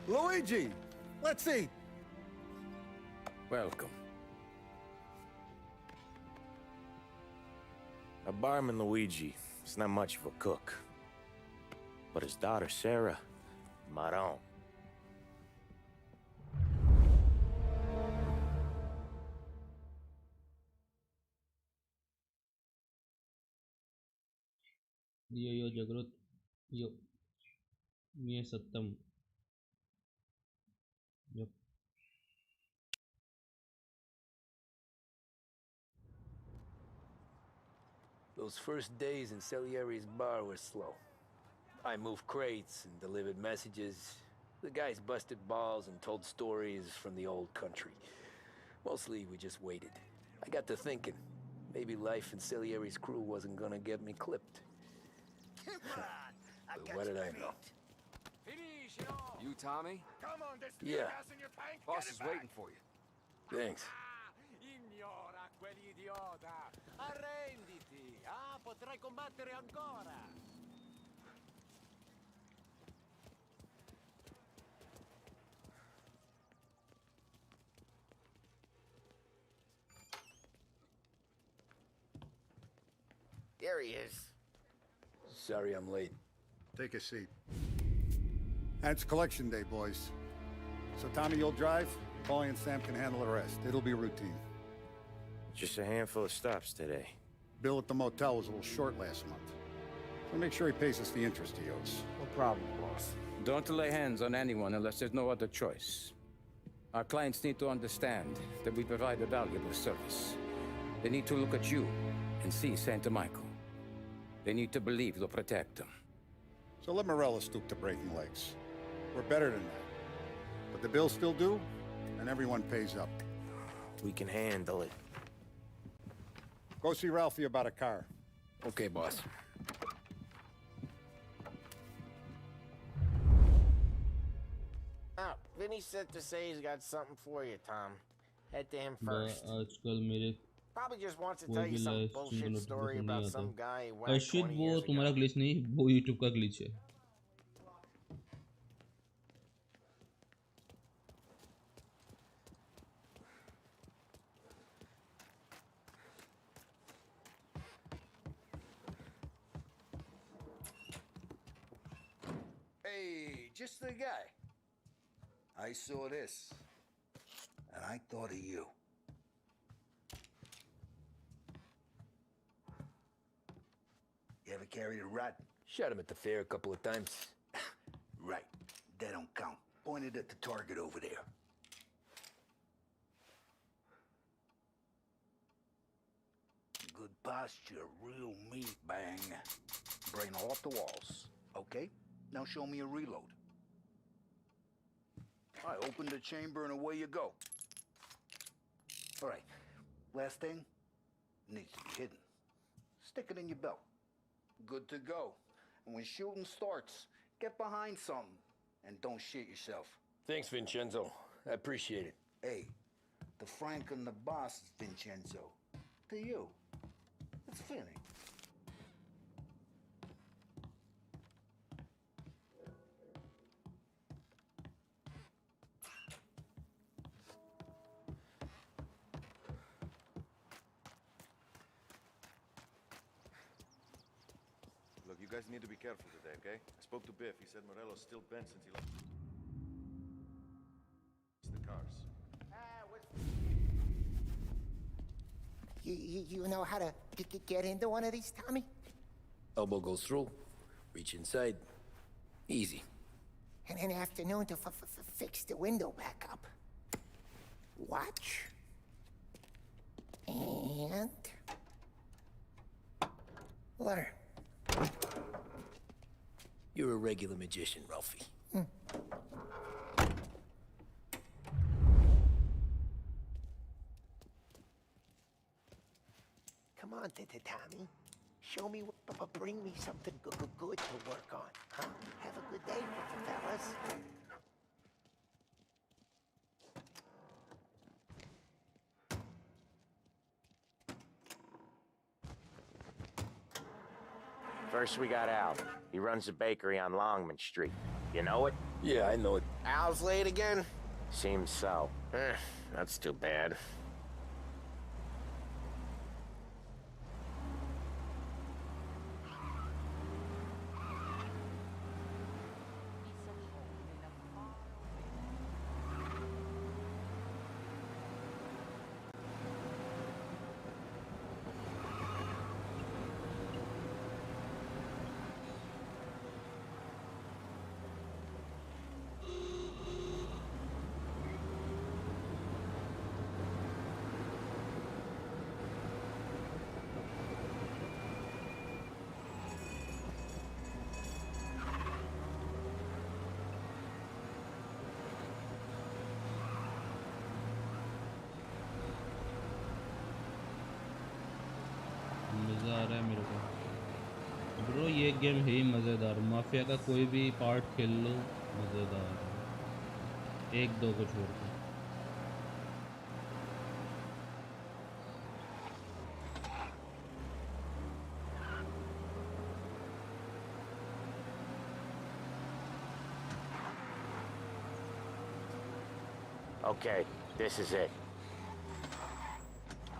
Luigi, let's eat. Welcome. A barman Luigi is not much of a cook. But his daughter Sarah, Maron. Yo Jagrut. Yo. Mie Sattam. Yep. Those first days in Salieri's bar were slow. I moved crates and delivered messages. The guys busted balls and told stories from the old country. Mostly, we just waited. I got to thinking, maybe life in Salieri's crew wasn't gonna get me clipped. But what did I know? You, Tommy? Come on, there's Yeah. gas in your tank. Boss Get it is back. waiting for you. Thanks. Ignora quell'idiota! Arrenditi! Ah, potrai combattere ancora! There he is. Sorry I'm late. Take a seat. And it's collection day, boys. So Tommy, you'll drive. Paulie and Sam can handle the rest. It'll be routine. Just a handful of stops today. Bill at the motel was a little short last month. So make sure he pays us the interest he owes. No problem, boss. Don't lay hands on anyone unless there's no other choice. Our clients need to understand that we provide a valuable service. They need to look at you and see Santa Michael. They need to believe you'll protect them. So let Morella stoop to breaking legs. We're better than that. But the bill's still due, and everyone pays up. We can handle it. Go see Ralphie about a car. Okay, boss. Ah, Vinny said to say he's got something for you, Tom. Head to him first. आजकल मेरे Probably just wants to कोई tell भी you some live bullshit stream story notification about नहीं some आता guy who went Arshid 20 वो years तुम्हारा ago. Glitch नहीं वो यूट्यूब का ग्लिच है Hey, just the guy. I saw this, and I thought of you. You ever carried a rod? Shot him at the fair a couple of times. Right. That don't count. Pointed at the target over there. Good posture, real meat bang. Brain off the walls. Okay? Now show me a reload. I open the chamber and away you go. All right. Last thing needs to be hidden. Stick it in your belt. Good to go. And when shooting starts, get behind something and don't shit yourself. Thanks, Vincenzo. I appreciate it. Hey, the Frank and the boss is Vincenzo. To you, it's Vinny. Look, you guys need to be careful today, okay? I spoke to Biff. He said Morello's still bent since he left the cars. You know how to get into one of these, Tommy? Elbow goes through. Reach inside. Easy. And an afternoon to fix the window back up. Watch. And... learn. You're a regular magician, Ralphie. Come on, Tommy. Show me, bring me something good to work on, huh? Have a good day, fellas. First we got Al. He runs a bakery on Longman Street. You know it? Yeah, I know it. Al's late again? Seems so. That's too bad. मज़ा आ रहा है मेरे को bro ये game है ही मज़ेदार mafia का कोई भी पार्ट खेल लो मज़ेदार है एक दो को छोड़ के Okay, this is it.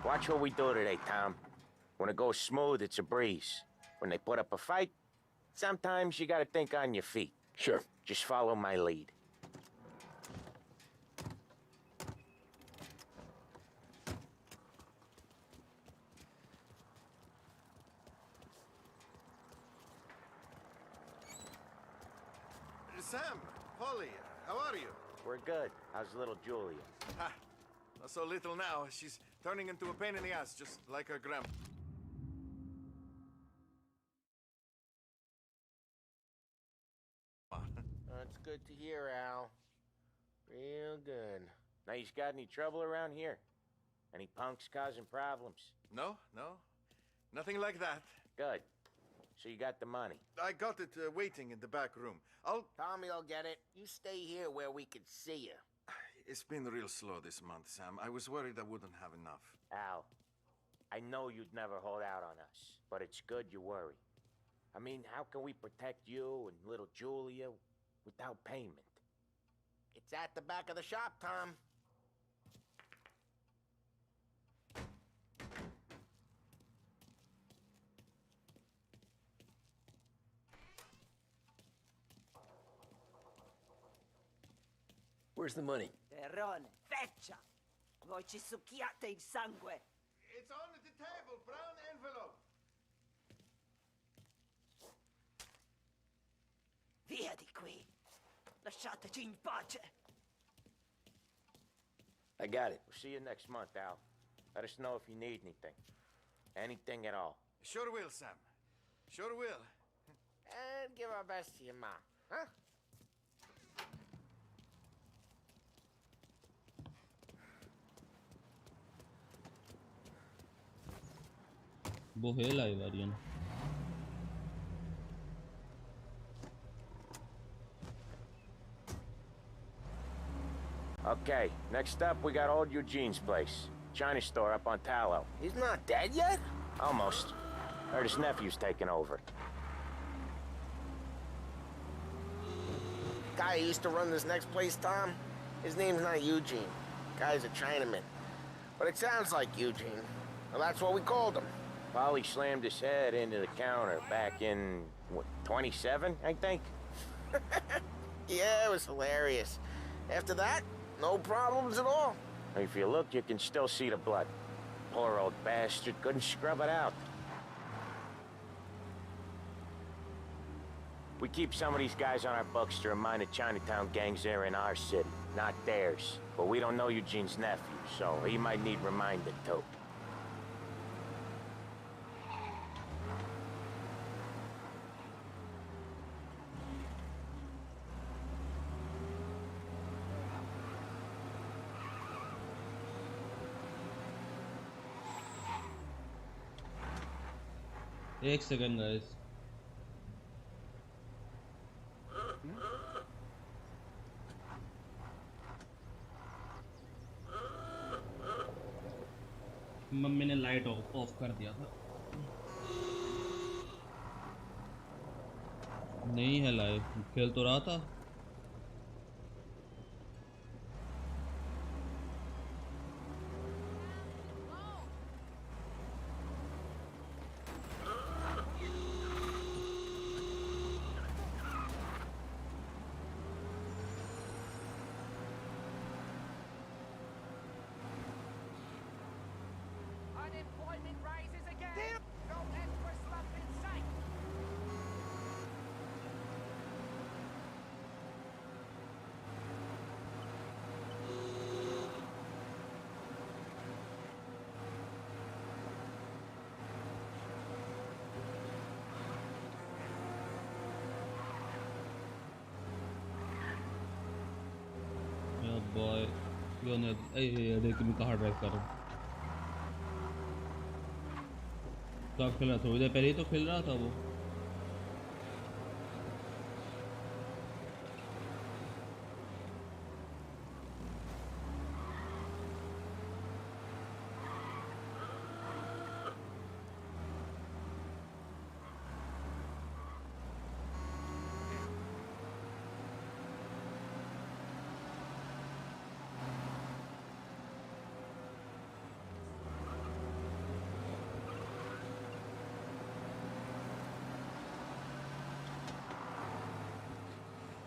Watch what we do today, Tom. When it goes smooth, it's a breeze. When they put up a fight, Sometimes you gotta think on your feet. Sure. Just follow my lead. Sam, Polly, how are you? We're good. How's little Julia? Ha! Not so little now. She's turning into a pain in the ass, just like her grandma. That's good to hear, Al. Real good. Now, you got any trouble around here? Any punks causing problems? No, no. Nothing like that. Good. So you got the money? I got it waiting in the back room. Tommy will get it. You stay here where we can see you. It's been real slow this month, Sam. I was worried I wouldn't have enough. Al, I know you'd never hold out on us, but it's good you worry. I mean, how can we protect you and little Julia without payment? It's at the back of the shop, Tom. Where's the money? Terrone, feccia! Voi ci succhiate il sangue! It's on the table, brown envelope. Via di qui! Lasciateci in pace! I got it. We'll see you next month, Al. Let us know if you need anything. Anything at all. Sure will, Sam. Sure will. And give our best to your mom, huh? वो है librarian Okay, next up we got old Eugene's place. China store up on Tallow. He's not dead yet? Almost. Heard his nephew's taking over. Guy who used to run this next place, Tom, his name's not Eugene. Guy's a Chinaman. But it sounds like Eugene. Well, that's what we called him. Polly slammed his head into the counter back in, what, 27, I think? Yeah, it was hilarious. After that, no problems at all. If you look, you can still see the blood. Poor old bastard couldn't scrub it out. We keep some of these guys on our books to remind the Chinatown gangs they're in our city, not theirs. But we don't know Eugene's nephew, so he might need reminded too. एक second guys mummy ने light of कर दिया था नहीं है live खेल तो रहा था Unemployment rises again. No end for slump in sight. Yeah, boy. You're not. Hey, देख मैं कहाँ ड्राइव कर रहा हूँ कब खेल रहा था थोड़ी देर पहले ही तो खेल रहा था वो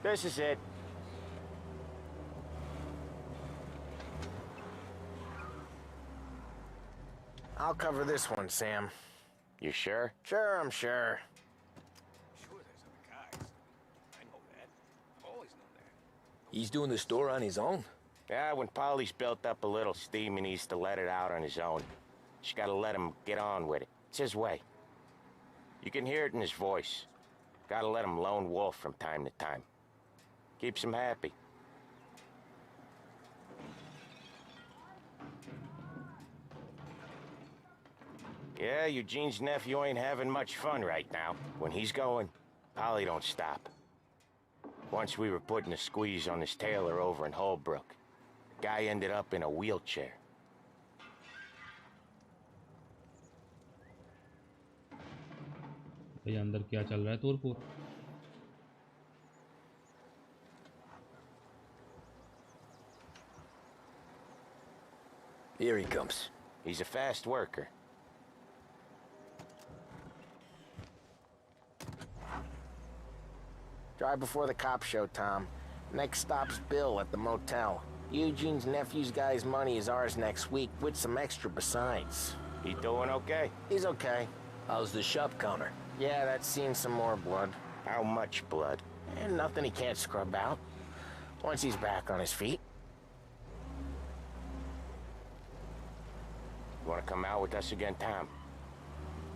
This is it. I'll cover this one, Sam. You sure? Sure, I'm sure. Sure, there's other guys. I know that. Always know that. He's doing the store on his own? Yeah, when Polly's built up a little steam, he needs to let it out on his own. Just gotta let him get on with it. It's his way. You can hear it in his voice. Gotta let him lone wolf from time to time. Keeps him happy. Yeah, Eugene's nephew ain't having much fun right now. When he's going, Polly don't stop. Once we were putting a squeeze on this tailor over in Holbrook. Guy ended up in a wheelchair. भाई अंदर क्या चल रहा है तूरपुर? Here he comes. He's a fast worker. Drive before the cops show, Tom. Next stop's Bill at the motel. Eugene's nephew's guy's money is ours next week, with some extra besides. He doing okay? He's okay. How's the shop counter? Yeah, that's seen some more blood. How much blood? And nothing he can't scrub out. Once he's back on his feet. You wanna come out with us again, Tom?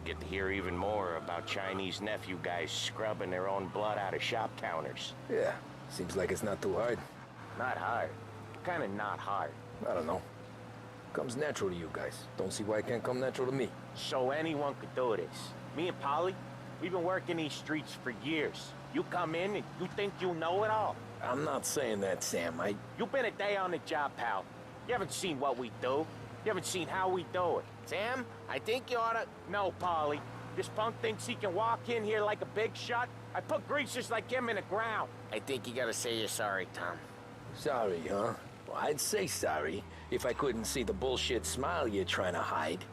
Get to hear even more about Chinese nephew guys scrubbing their own blood out of shop counters. Yeah, seems like it's not too hard. Not hard. Kinda not hard. I don't know. Comes natural to you guys. Don't see why it can't come natural to me. So anyone could do this. Me and Polly, we've been working these streets for years. You come in and you think you know it all. I'm not saying that, Sam. You've been a day on the job, pal. You haven't seen what we do. You haven't seen how we do it. Sam, I think you oughta... No, Polly. This punk thinks he can walk in here like a big shot. I put greasers like him in the ground. I think you gotta say you're sorry, Tom. Sorry, huh? Well, I'd say sorry if I couldn't see the bullshit smile you're trying to hide.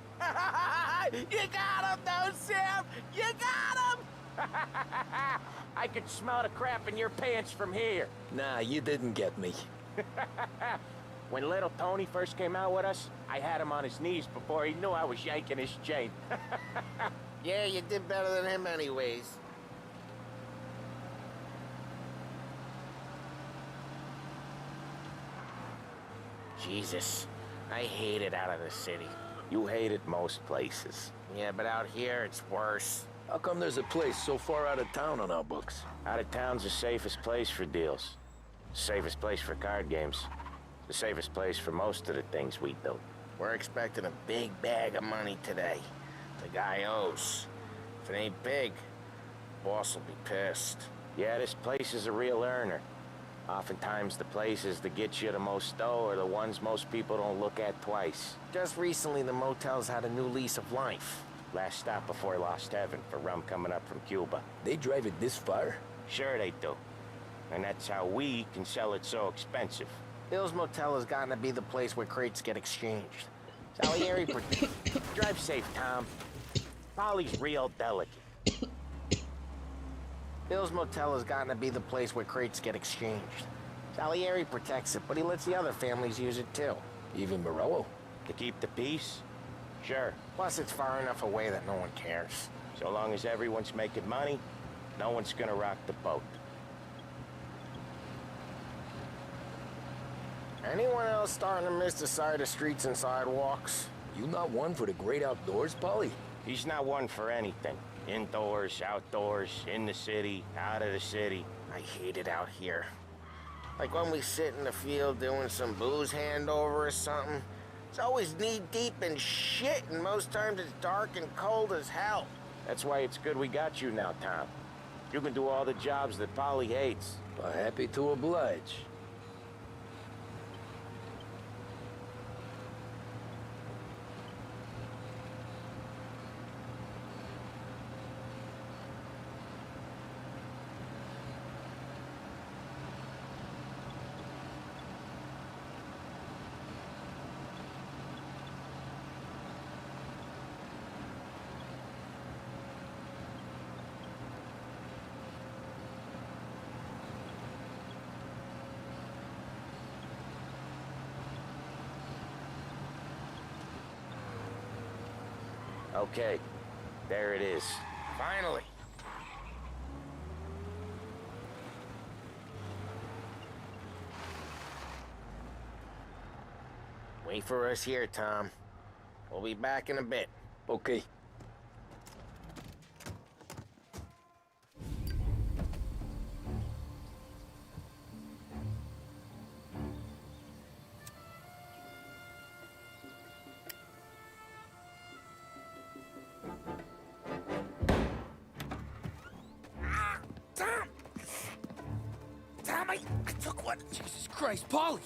You got him, though, Sam! You got him! I could smell the crap in your pants from here. Nah, you didn't get me. When little Tony first came out with us, I had him on his knees before he knew I was yanking his chain. Yeah, you did better than him anyways. Jesus, I hate it out of the city. You hate it most places. Yeah, but out here, it's worse. How come there's a place so far out of town on our books? Out of town's the safest place for deals. Safest place for card games. The safest place for most of the things we do. We're expecting a big bag of money today. The guy owes. If it ain't big, boss will be pissed. Yeah, this place is a real earner. Oftentimes the places that get you the most dough are the ones most people don't look at twice. Just recently the motel's had a new lease of life. Last stop before Lost Heaven for rum coming up from Cuba. They drive it this far? Sure they do. And that's how we can sell it so expensive. Bill's Motel has gotten to be the place where crates get exchanged. Salieri, drive safe, Tom. Polly's real delicate. Bill's Motel has gotten to be the place where crates get exchanged. Salieri protects it, but he lets the other families use it too. Even Morello? To keep the peace? Sure. Plus it's far enough away that no one cares. So long as everyone's making money, no one's gonna rock the boat. Anyone else starting to miss the side of streets and sidewalks? You not one for the great outdoors, Polly? He's not one for anything. Indoors, outdoors, in the city, out of the city. I hate it out here. Like when we sit in the field doing some booze handover or something. It's always knee-deep in shit, and most times it's dark and cold as hell. That's why it's good we got you now, Tom. You can do all the jobs that Polly hates. Well, happy to oblige. Okay, there it is. Finally. Wait for us here, Tom. We'll be back in a bit. Okay. Tom, I took one. Jesus Christ, Polly!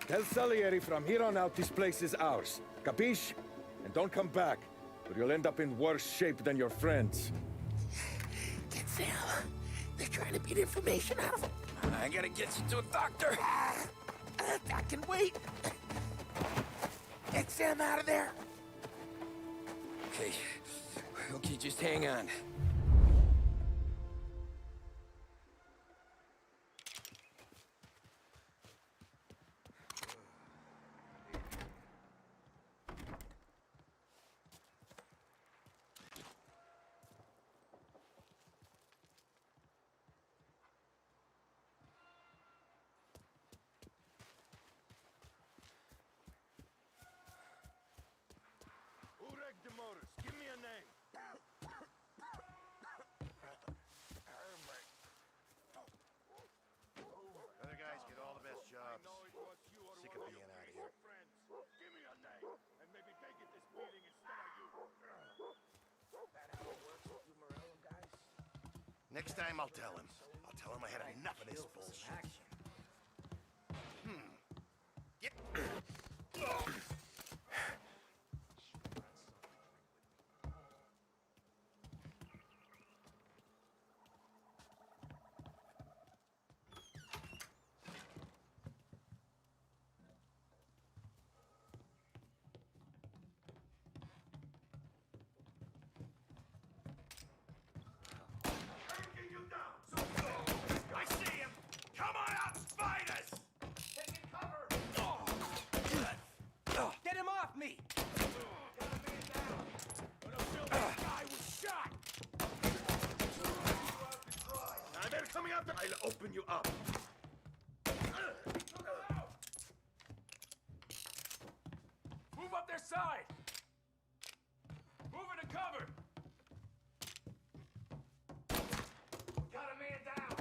Tell Salieri from here on out this place is ours. Capiche? And don't come back, or you'll end up in worse shape than your friends. Get Sam. They're trying to beat information out of him. I gotta get you to a doctor. I can wait. Get Sam out of there. Okay. Okay, just hang on. The motors. Give me a name. Other guys get all the best jobs. Sick of being out here. Give me a name, and maybe they get this meeting instead of you. That how it works with you Morello guys? Next time I'll tell him. I'll tell him I had enough of this bullshit. Get. I see him! Come on out and fight us! Taking cover! Get him off me! Guy was shot! Now they're coming up. I'll open you up. Move up their side! Move into cover! Got a man down!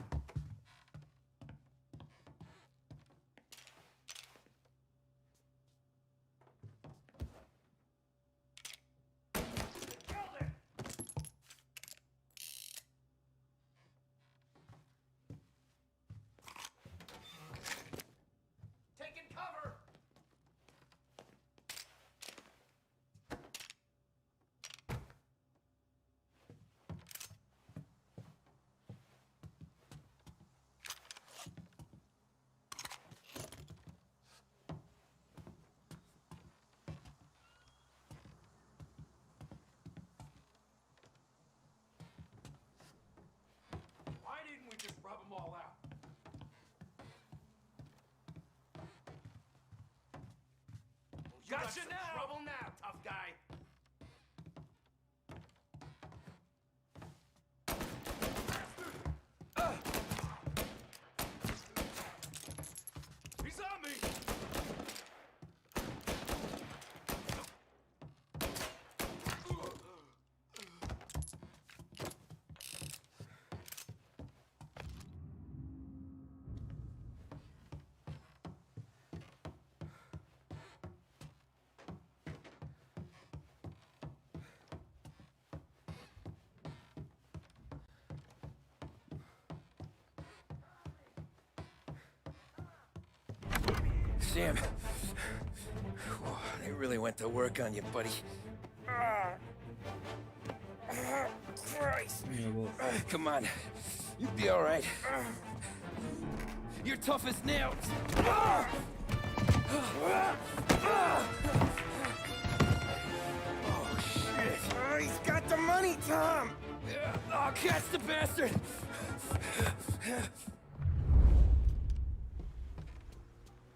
Killed him! Taking cover! Why didn't we just rub them all out? Gotcha now! Trouble now, tough guy. He's on me! Sam. They really went to work on you, buddy. Christ. Come on. You'll be all right. You're tough as nails. Oh, shit. Oh, he's got the money, Tom! Oh, catch the bastard!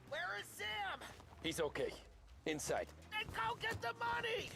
Where is Sam? He's okay. Inside. Then go get the money!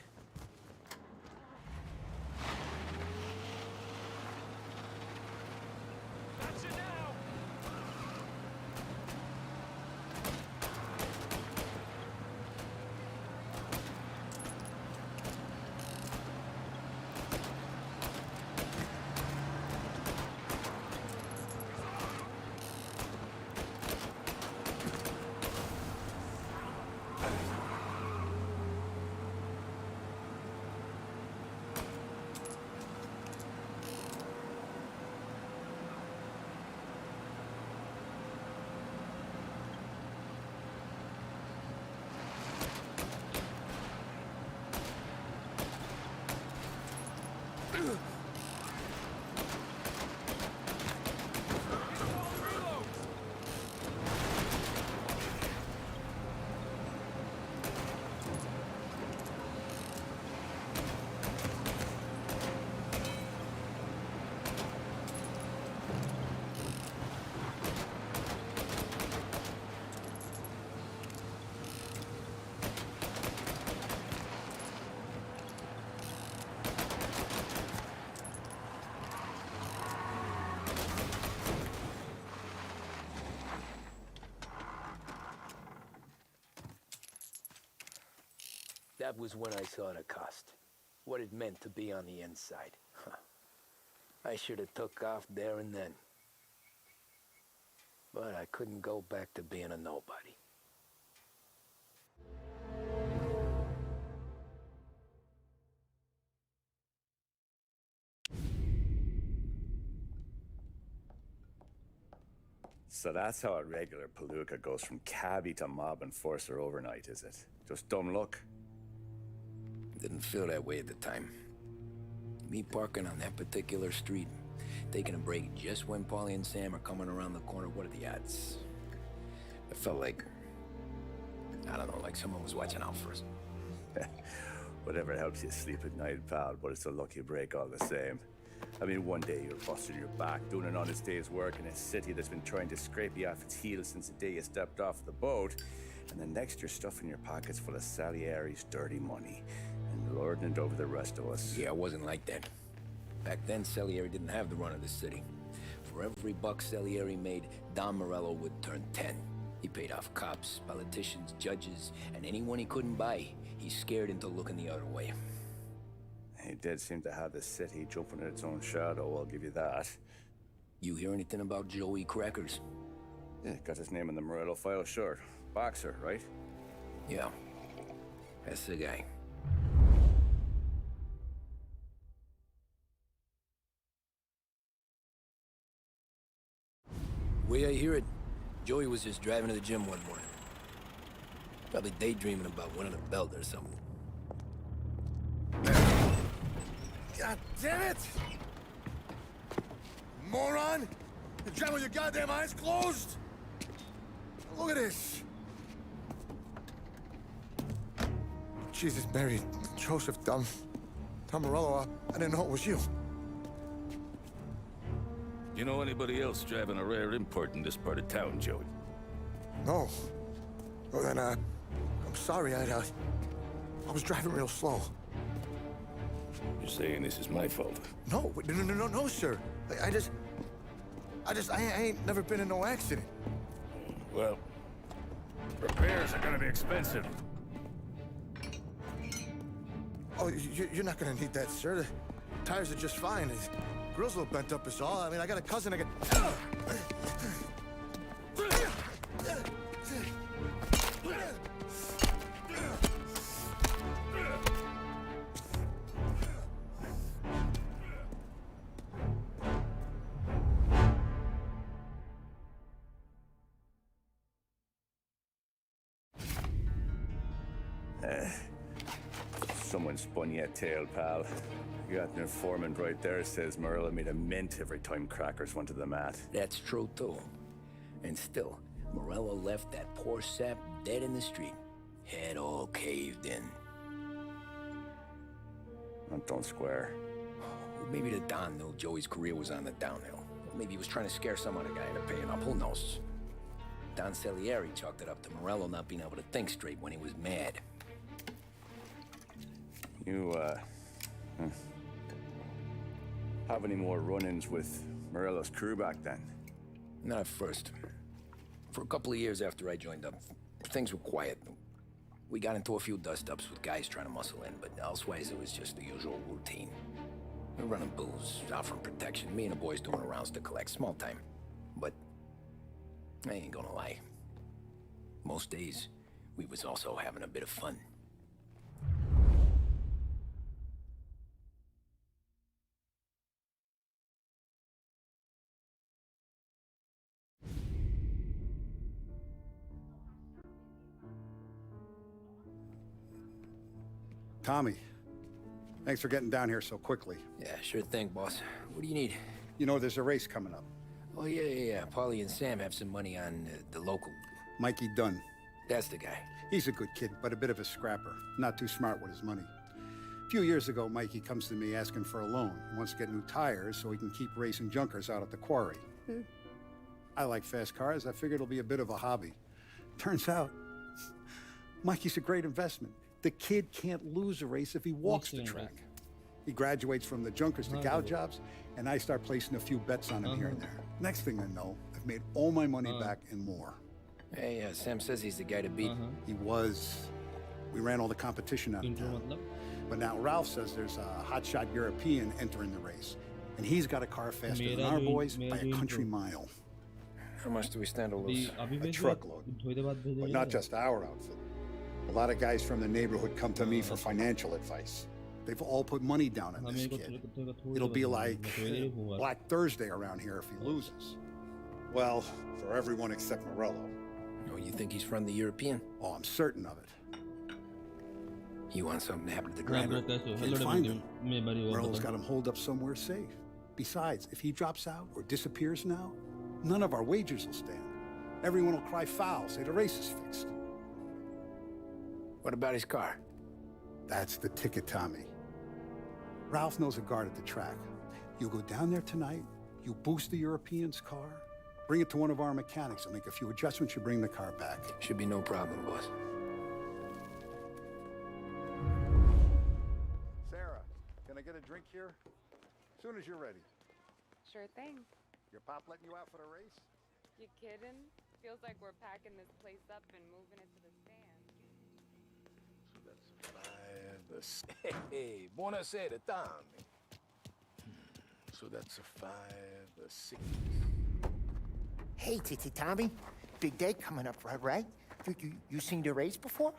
That was when I saw the cost. What it meant to be on the inside. I should have took off there and then. But I couldn't go back to being a nobody. So that's how a regular palooka goes from cabbie to mob enforcer overnight, is it? Just dumb luck? Didn't feel that way at the time. Me parking on that particular street, taking a break just when Paulie and Sam are coming around the corner, what are the odds? I felt like, I don't know, like someone was watching out for us. Whatever helps you sleep at night, pal, but it's a lucky break all the same. I mean, one day you're busting your back, doing an honest day's work in a city that's been trying to scrape you off its heels since the day you stepped off the boat, and the next you're stuffing your pockets full of Salieri's dirty money and lording it over the rest of us. Yeah, it wasn't like that. Back then, Salieri didn't have the run of the city. For every buck Salieri made, Don Morello would turn 10. He paid off cops, politicians, judges, and anyone he couldn't buy, he scared into looking the other way. He did seem to have the city jumping at its own shadow, I'll give you that. You hear anything about Joey Crackers? Yeah, got his name in the Morello file, sure. Boxer, right? Yeah, that's the guy. Way I hear it, Joey was just driving to the gym one morning. Probably daydreaming about winning a belt or something. God damn it! Moron! You're driving with your goddamn eyes closed? Look at this! Jesus, Mary, Joseph, Tom Morello, I didn't know it was you. You know anybody else driving a rare import in this part of town, Joey? No. Well then, I'm sorry, I was driving real slow. You're saying this is my fault? No, no, sir. I ain't never been in no accident. Well, repairs are gonna be expensive. Oh, you're not gonna need that, sir. The tires are just fine. The grill's a little bent up is all. I mean, I got a cousin I can... Someone spun you a tail, pal. You got an informant right there says Morello made a mint every time Crackers went to the mat. That's true, too. And still, Morello left that poor sap dead in the street. Head all caved in. Don't square. Well, maybe the Don knew Joey's career was on the downhill. Maybe he was trying to scare some other guy into paying up. Who knows? Don Salieri chalked it up to Morello not being able to think straight when he was mad. You, have any more run-ins with Morello's crew back then? Not at first. For a couple of years after I joined up, things were quiet. We got into a few dust-ups with guys trying to muscle in, but elsewise it was just the usual routine. We were running booze, offering protection, me and the boys doing rounds to collect, small time. But I ain't gonna lie. Most days, we was also having a bit of fun. Tommy, thanks for getting down here so quickly. Yeah, sure thing, boss. What do you need? You know, there's a race coming up. Oh, yeah. Paulie and Sam have some money on the local. Mikey Dunn. That's the guy. He's a good kid, but a bit of a scrapper. Not too smart with his money. A few years ago, Mikey comes to me asking for a loan. He wants to get new tires so he can keep racing junkers out at the quarry. I like fast cars. I figured it'll be a bit of a hobby. Turns out, Mikey's a great investment. The kid can't lose a race if he walks the track. He graduates from the junkers to gal jobs, and I start placing a few bets on him here and there. Next thing I know, I've made all my money back and more. Hey, Sam says he's the guy to beat. He was. We ran all the competition out of town. But now Ralph says there's a hotshot European entering the race. And he's got a car faster than our boys by a country mile. How much do we stand to lose? A truckload. But not just our outfit. A lot of guys from the neighborhood come to me for financial advice. They've all put money down on this kid. It'll be like Black Thursday around here if he loses. Well, for everyone except Morello. Oh, you think he's from the European? Oh, I'm certain of it. You want something to happen to the driver? Can't find him. Morello's got him holed up somewhere safe. Besides, if he drops out or disappears now, none of our wagers will stand. Everyone will cry foul, say the race is fixed. What about his car? That's the ticket, Tommy. Ralph knows a guard at the track. You go down there tonight, you boost the European's car, bring it to one of our mechanics, and make a few adjustments, you bring the car back. Should be no problem, boss. Sarah, can I get a drink here? As soon as you're ready. Sure thing. Your pop letting you out for the race? You kidding? Feels like we're packing this place up and moving it to the stand. Hey, buonasera, Tommy. So that's a 5, a 6. Hey, Tommy. Big day coming up, right? You seen the race before?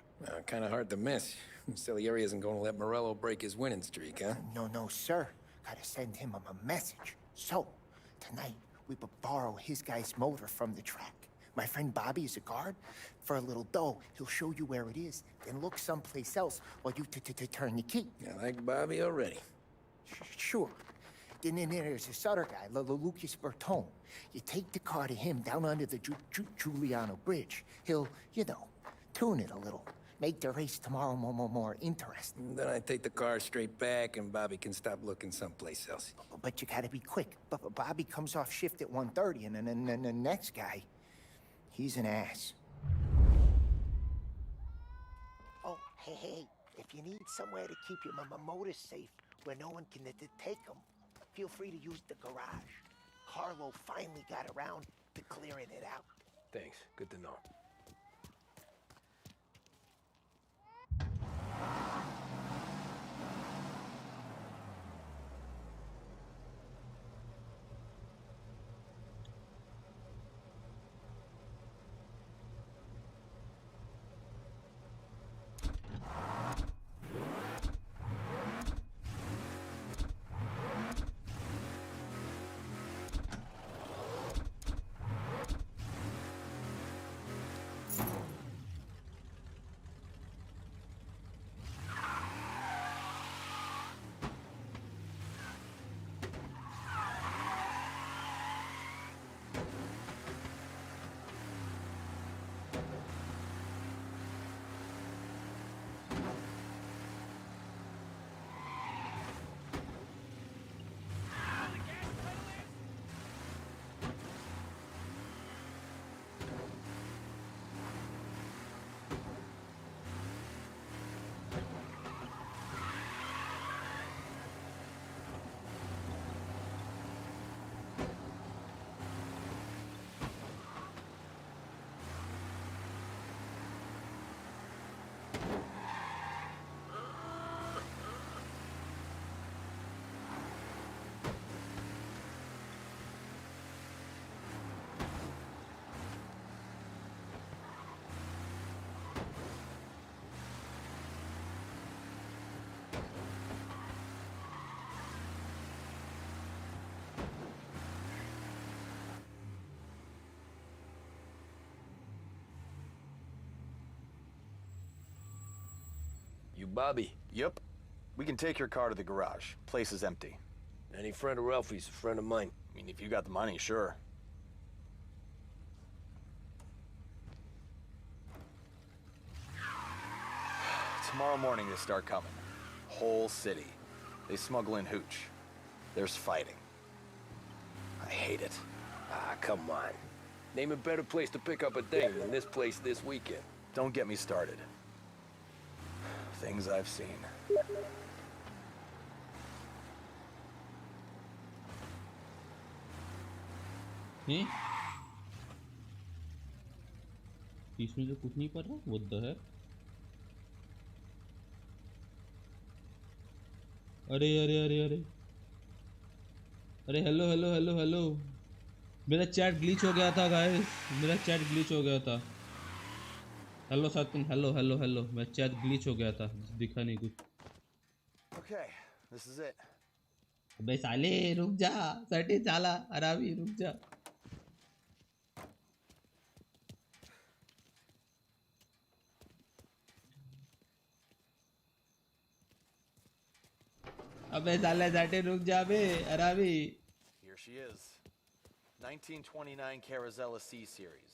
Kind of hard to miss. Salieri isn't going to let Morello break his winning streak, huh? No, sir. Gotta send him a message. So, tonight, we borrow his guy's motor from the track. My friend Bobby is a guard. For a little dough, he'll show you where it is, then look someplace else while you turn the key. I like Bobby already. Sure. Then there's this other guy, Lucas Bertone. You take the car to him down under the Giuliano Bridge. He'll, tune it a little. Make the race tomorrow more interesting. Then I take the car straight back and Bobby can stop looking someplace else. But you gotta be quick. But Bobby comes off shift at 1:30, and then the next guy, he's an ass. Oh, hey, if you need somewhere to keep your motor safe where no one can take them, feel free to use the garage. Carlo finally got around to clearing it out. Thanks. Good to know. You Bobby? Yep. We can take your car to the garage. Place is empty. Any friend of Ralphie's, a friend of mine. I mean, if you got the money, sure. Tomorrow morning they start coming. Whole city. They smuggle in hooch. There's fighting. I hate it. Ah, come on. Name a better place to pick up a dame than this place this weekend. Don't get me started. Things I've seen. इसमें जो कुछ नहीं पड़ रहा, what the heck? अरे अरे अरे अरे अरे हेलो हेलो हेलो हेलो मेरा चैट ग्लिच हो गया था गाइस मेरा चैट ग्लिच हो गया था hello Sachin hello hello hello मेरा चैट ग्लिच हो गया था दिखा नहीं कुछ Okay, this is it. अबे साले रुक जा सटे चाला अरावी रुक जा अबे साले सटे रुक जा बे अरावी Here she is. 1929 Carazella C series.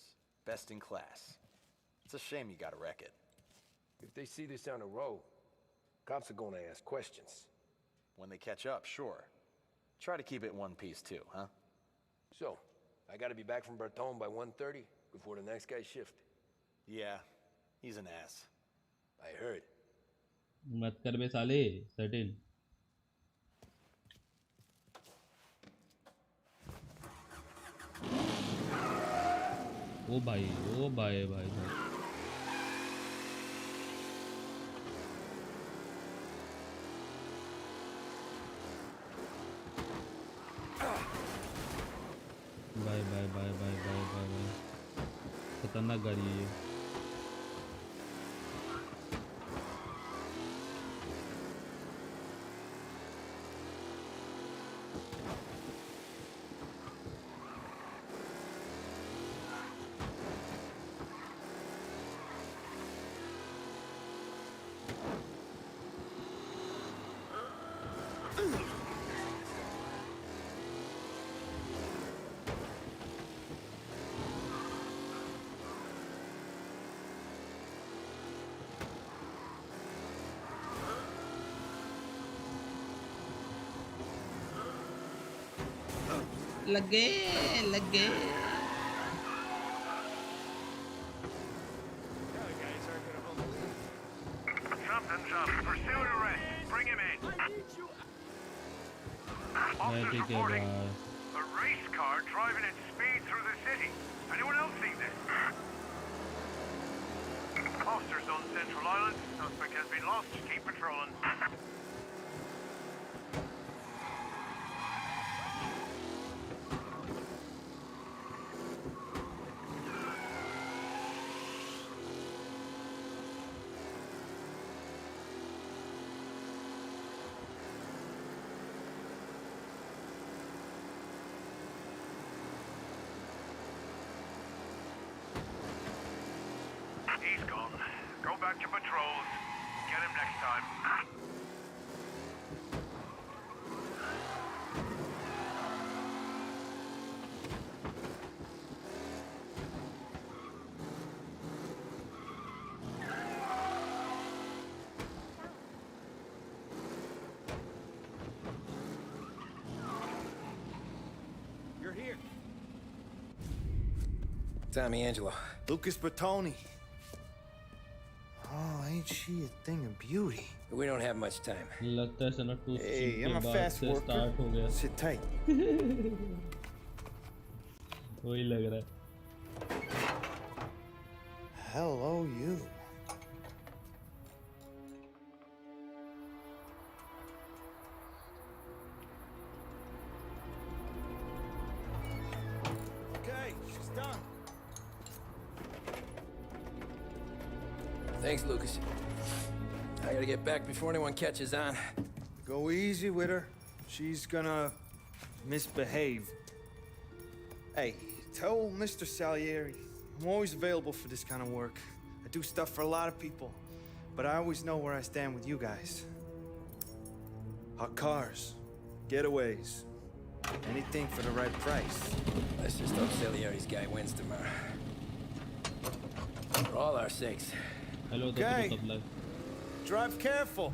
Best in class. It's a shame you gotta wreck it. If they see this on the road, cops are gonna ask questions. When they catch up, sure. Try to keep it one piece too, huh? So, I gotta be back from Bertone by 1:30 before the next guy's shift. Yeah, he's an ass. I heard. मत कर बे साले satin ओ भाई भाई भाई bye bye bye bye bye bye bye खतरनाक गाड़ी है ये लगे लगे Something's up. Pursue and arrest. Bring him in. Officers ठीक है reporting भाई a race car driving at speed through the city. Anyone else see this? Officers on Central Island. Suspect has been lost. Keep patrolling. He's gone. Go back to patrols. Get him next time. You're here. Tommy Angelo. Lucas Bertoni. Oh, ain't she a thing of beauty? We don't have much time. लगता है सना to Hey, I'm a बाद fast से worker. Start हो गया Sit tight. वही लग रहा है Hello, you. Okay, she's done. Thanks, Lucas. I gotta get back before anyone catches on. Go easy with her. She's gonna misbehave. Hey, tell Mr. Salieri I'm always available for this kind of work. I do stuff for a lot of people, but I always know where I stand with you guys. Hot cars, getaways, anything for the right price. Let's just hope Salieri's guy wins tomorrow. For all our sakes. Hello Okay. तो सब लग Drive careful.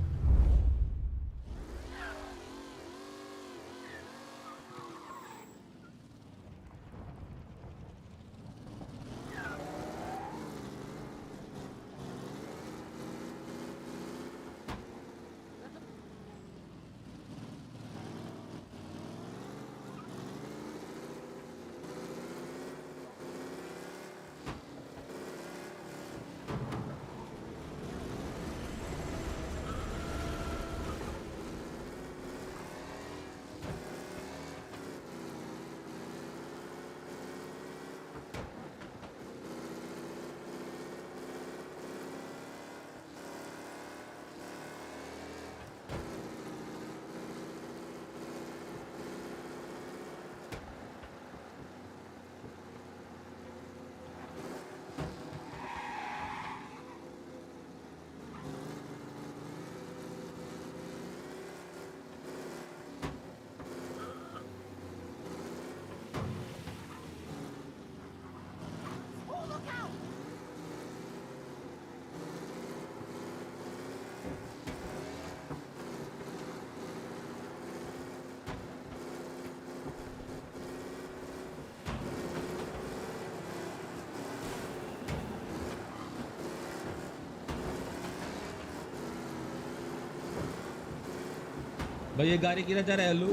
भाई ये गाड़ी किधर जा रहा है अल्लू?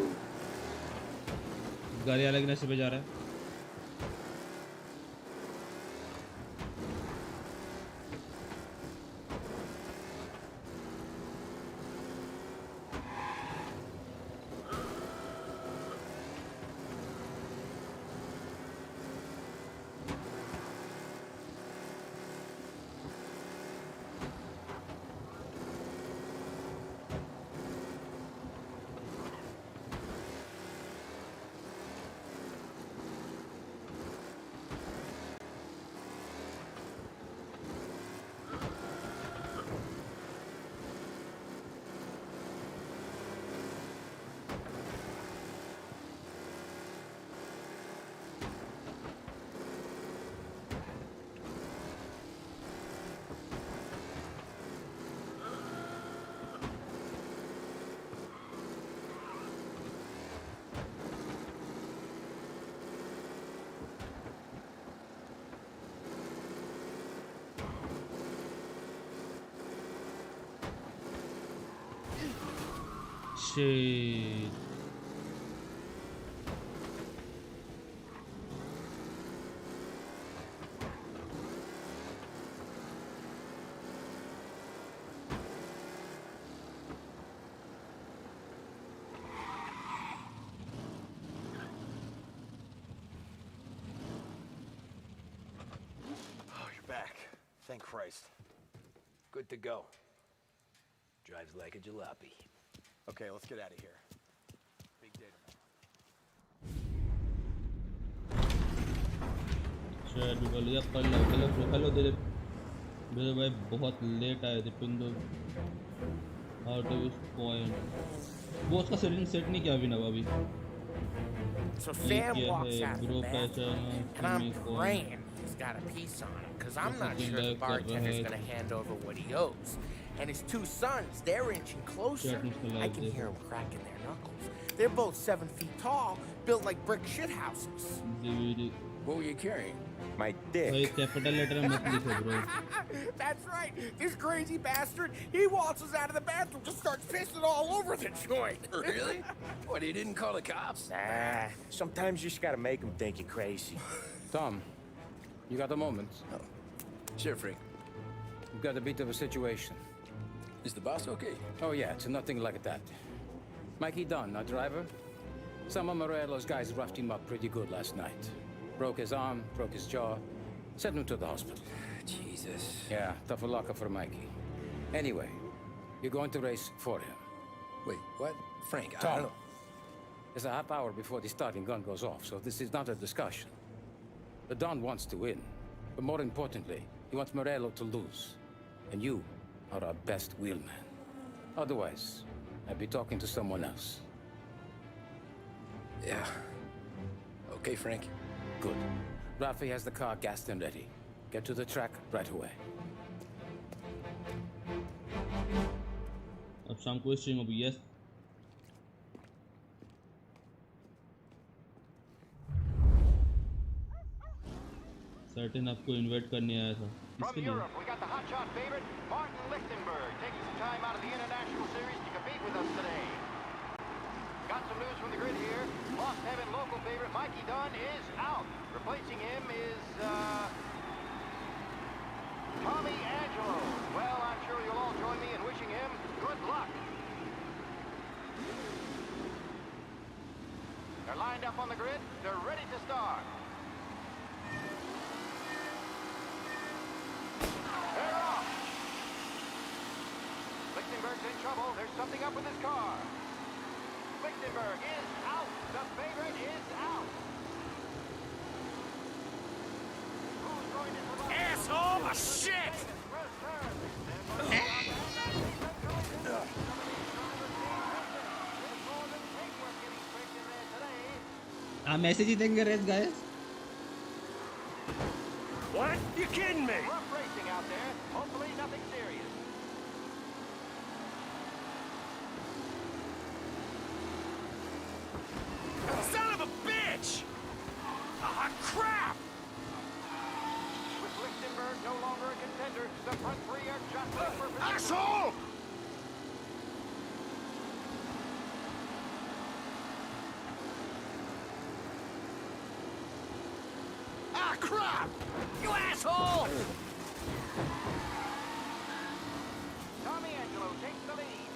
गाड़ी अलग नशे पे जा रहा है। Shit. Oh, you're back. Thank Christ. Good to go. Drives like a jalopy. Okay, let's get out of here. Big day tomorrow. Hello Dilip मेरे भाई बहुत लेट आए दीपेंदु आउट ऑफ पॉइंट वो उसका सेटिंग सेट नहीं किया अभी So Sam walks out of the bathroom, and I'm praying he's got a piece on him, because I'm not sure the bartender's going to hand over what he owes. And his two sons, they're inching closer. I can hear them cracking their knuckles. They're both 7 feet tall, built like brick shithouses. What were you carrying? My dick. Capital letter में मत लिखो bro. That's right. This crazy bastard, he waltzes out of the bathroom, just starts pissing all over the joint. Really? What, he didn't call the cops? Nah, sometimes you just gotta make them think you're crazy. Tom, you got a moment? Oh. Sure, Frank. We've got a bit of a situation. Is the boss okay? Oh yeah, it's nothing like that. Mikey Dunn, our driver. Some of Morello's guys roughed him up pretty good last night. Broke his arm, broke his jaw, sent him to the hospital. Jesus. Yeah, tough luck for Mikey. Anyway, you're going to race for him. Wait, what? Frank, I Tom, don't know. there's a half hour before the starting gun goes off, so this is not a discussion. The Don wants to win, but more importantly, he wants Morello to lose. And you are our best wheelman. Otherwise, I'd be talking to someone else. Yeah. Okay, Frank. Good. Rafi has the car gassed and ready. Get to the track right away. अब शाम को stream होगी yes certain आपको invite करने आया था From Europe, we got the hotshot favorite, Martin Lichtenberg, taking some time out of the International Series to compete with us today. Got some news from the grid here. Lost Heaven local favorite Mikey Dunn is out. Replacing him is, Tommy Angelo. Well, I'm sure you'll all join me in wishing him good luck. They're lined up on the grid. They're ready to start. They're off. Lichtenberg's in trouble. There's something up with his car. Lichtenberg is out. The favorite is out. Who's going to survive? Asshole! Shit! Message ही देंगे race guys What? You kidding me? Rough racing out there. Hopefully nothing serious. Son of a bitch! Ah, crap! With Lichtenberg no longer a contender, the front three are jostling for position. Asshole! crap! You asshole! Tommy Angelo takes the lead.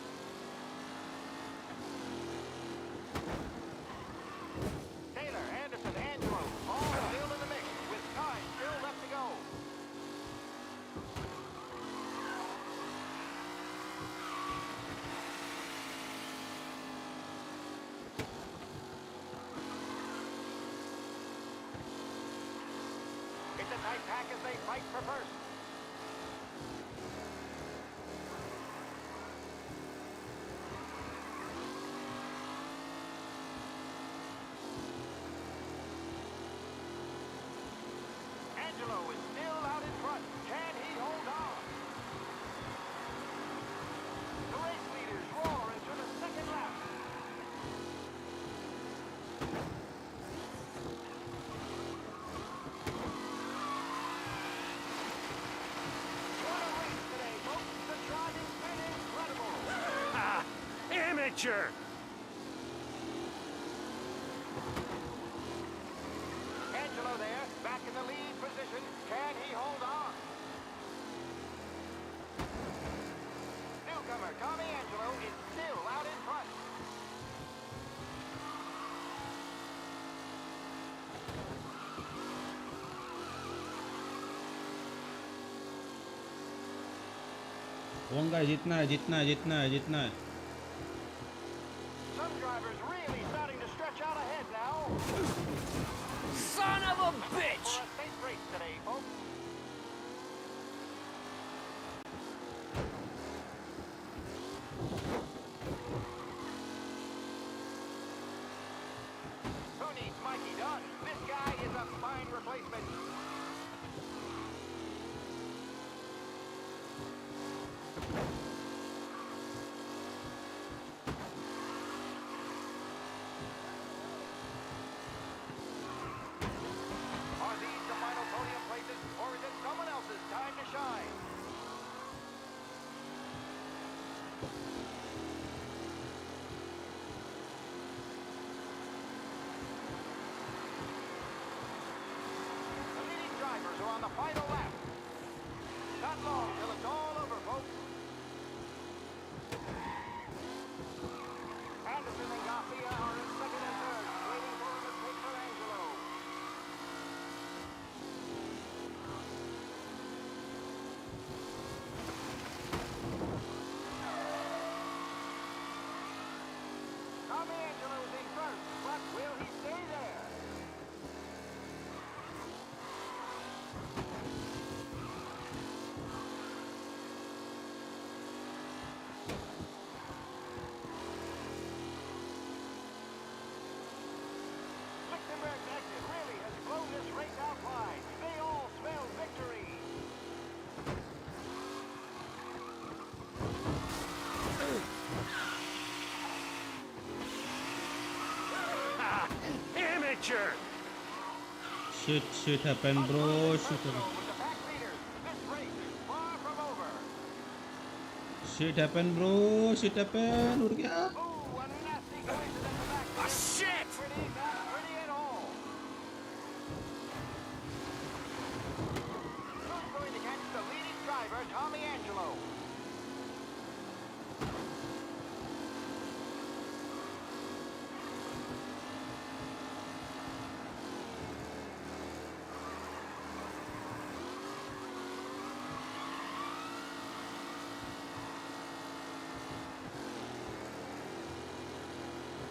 Taylor, Anderson, Angelo, all still in the mix, with time still left to go. It's a tight pack as they fight for first. Angelo is still out in front. Can he hold on? The race leaders roar into the second lap. What a race today, folks. The driving's been incredible. Ah, amateur! Angelo there, back in the lead position. Can he hold on? Newcomer Tommy Angelo is still out in front. होंगे जितना है जितना है जितना है जितना है Some drivers really starting to stretch out ahead now. Son of a bitch! For a safe race today, folks. Who needs Mikey Dunn? This guy is a fine replacement. Are these the final podium places, or is it someone else's time to shine? The leading drivers are on the final lap. Not long till it's all over, folks. Anderson and Garcia are in second and third, waiting for him to take for Angelo. Tommy Angelo is in first, but will he stay there? Lichtenberg's exit really has blown this race out wide. They all smell victory. Ah, amateur! shit happened bro shit happened. With the pack leaders, this race is far from over. Shit happened bro shit happened उड़ गया Ooh, a nasty collision in the back. Ah, shit! Pretty, not pretty at all. Who's going to catch the leading driver, Tommy Angelo?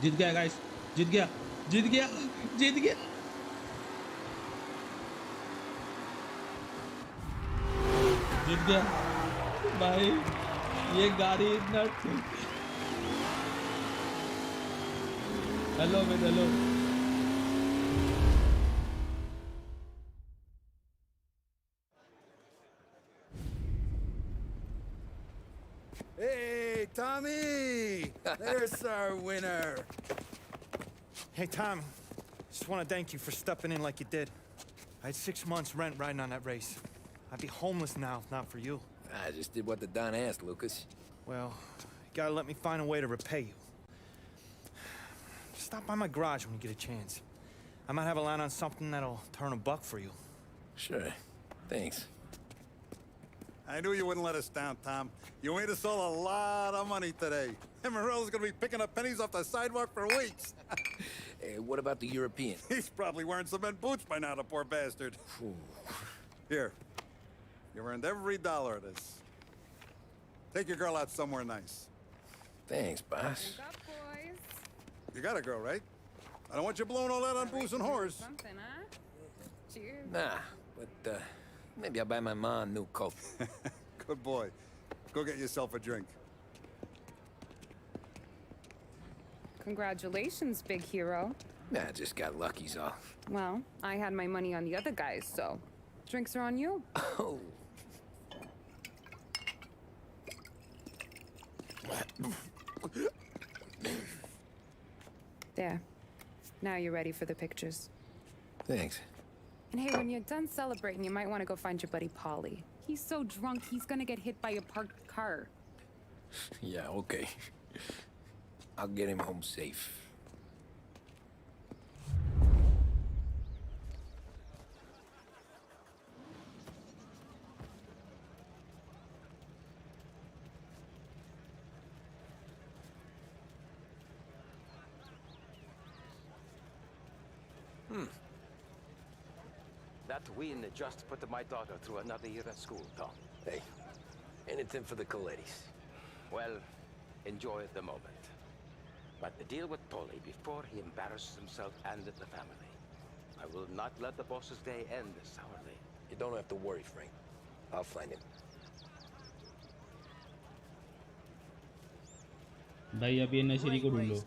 जीत गया guys जीत गया जीत गया जीत गया जीत गया भाई ये गाड़ी इतना hello man hello Hey, Tommy! There's our winner. Hey, Tom. Just want to thank you for stepping in like you did. I had 6 months rent riding on that race. I'd be homeless now if not for you. I just did what the Don asked, Lucas. Well, you gotta let me find a way to repay you. Stop by my garage when you get a chance. I might have a line on something that'll turn $1 for you. Sure. Thanks. I knew you wouldn't let us down, Tom. You made us all a lot of money today. And Morello's gonna be picking up pennies off the sidewalk for weeks. Hey, what about the European? He's probably wearing cement boots by now, the poor bastard. Here. You earned every dollar of this. Take your girl out somewhere nice. Thanks, boss. Wake up, boys. You got a girl, right? I don't want you blowing all that on booze and whores. Something, huh? Cheers. Nah, but maybe I'll buy my mom a new coat. Good boy. Go get yourself a drink. Congratulations, big hero. Nah, I just got lucky's off. Well, I had my money on the other guys, so drinks are on you. Oh. There. Now you're ready for the pictures. Thanks. And hey, when you're done celebrating, you might want to go find your buddy Paulie. He's so drunk, he's gonna get hit by a parked car. Yeah, okay. I'll get him home safe. That win just put my daughter through another year at school, Tom. Hey, anything for the Colettis. Well, enjoy the moment. But deal with Paulie before he embarrasses himself and the family. I will not let the boss's day end sourly. You don't have to worry, Frank. I'll find him. भाई अब ये नशेरी को ढूंढो.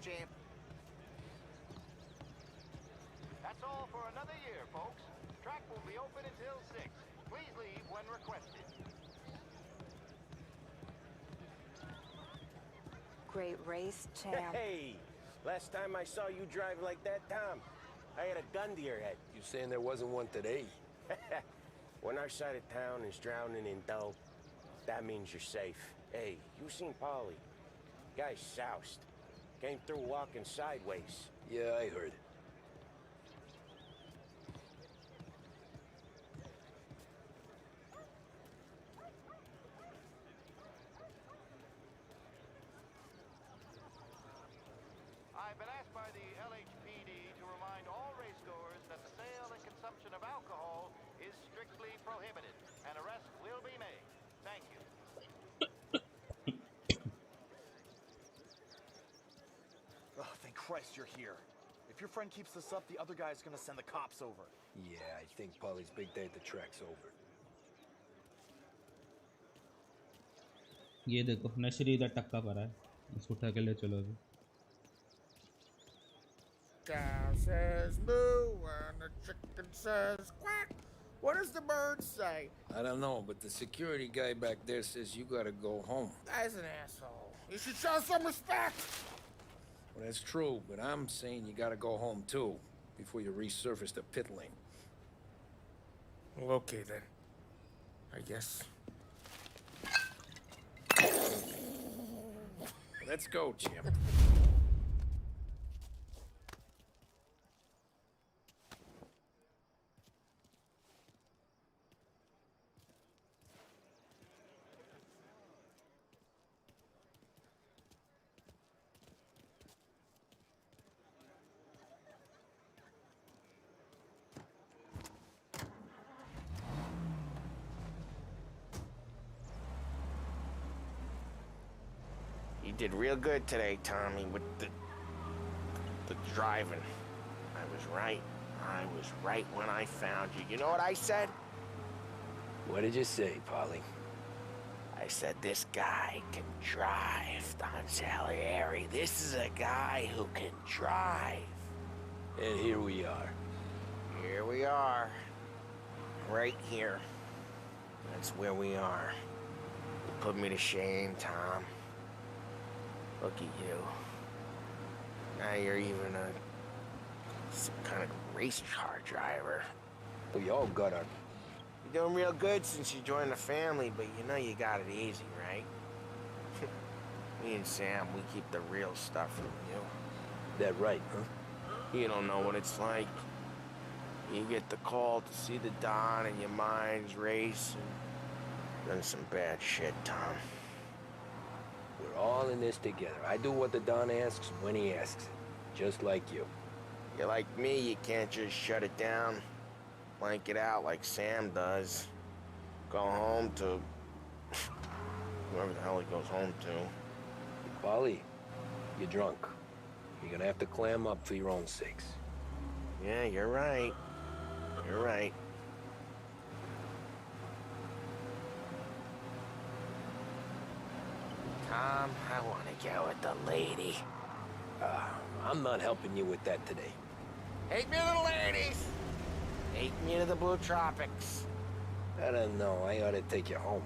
That's all for another year, folks. Track will be open until 6. Please leave when requested. Great race, champ. Hey! Last time I saw you drive like that, Tom, I had a gun to your head. You saying there wasn't one today? When our side of town is drowning in dough, that means you're safe. Hey, you seen Paulie? Guy's soused. Came through walking sideways. Yeah, I heard. I've been asked by the LHPD to remind all racegoers that the sale and consumption of alcohol is strictly prohibited. An arrest will be made. Thank you. Oh, thank Christ you're here. If your friend keeps this up, the other guy's gonna send the cops over. Yeah, I think Paulie's big day at the track's over. ये देखो नशेरी इधर टक्का पा रहा है. इसको उठा के ले चलो अभी. Cow says moo and the chicken says quack. What does the bird say? I don't know, but the security guy back there says you gotta go home. Guy's an asshole. You should show some respect. Well, that's true, but I'm saying you gotta go home too, before you resurface the pit lane. Well, okay then. I guess. Let's go, champ. You did real good today, Tommy, with the driving. I was right. I was right when I found you. You know what I said? What did you say, Paulie? I said, this guy can drive, Don Salieri. This is a guy who can drive. And here we are. Here we are. Right here. That's where we are. You put me to shame, Tom. Look at you. Now you're even some kind of race car driver. We all got our... You're doing real good since you joined the family, but you know you got it easy, right? Me and Sam, we keep the real stuff from you. That right, huh? You don't know what it's like. You get the call to see the Don and your mind's race and done some bad shit, Tom. We're all in this together. I do what the Don asks when he asks it. Just like you. You're like me, you can't just shut it down, blank it out like Sam does. Go home to whoever the hell he goes home to. Polly, you're drunk. You're gonna have to clam up for your own sakes. Yeah, you're right. You're right. Tom, I want to go with the lady. I'm not helping you with that today. Take me to the ladies! Take me to the Blue Tropics. I don't know. I ought to take you home.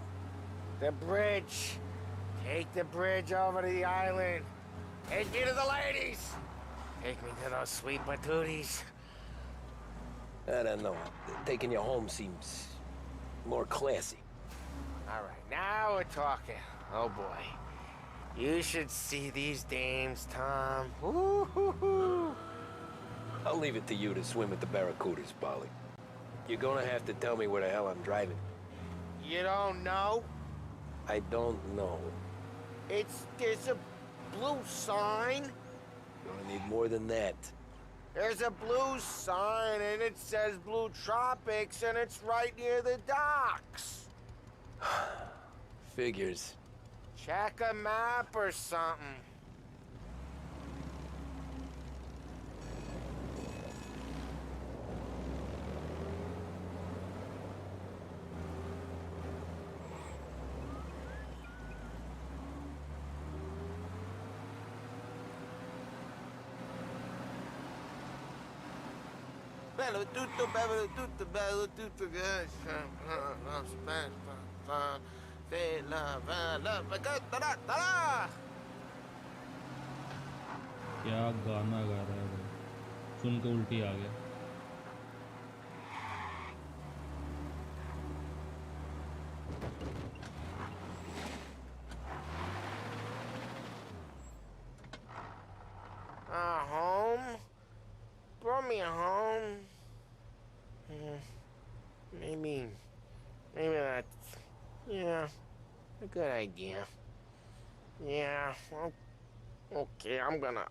The bridge. Take the bridge over to the island. Take me to the ladies. Take me to those sweet patooties. I don't know. Taking you home seems more classy. All right, now we're talking. Oh boy. You should see these dames, Tom. Woo-hoo-hoo. I'll leave it to you to swim with the barracudas, Polly. You're gonna have to tell me where the hell I'm driving. You don't know? I don't know. There's a blue sign. Gonna need more than that. There's a blue sign and it says Blue Tropics and it's right near the docks. Figures. Check a map or something. क्या गाना गा रहा है भाई, सुन के उल्टी आ गया. Home? Brought me home. Maybe that's, yeah, a good idea. Yeah, well, okay, I'm gonna...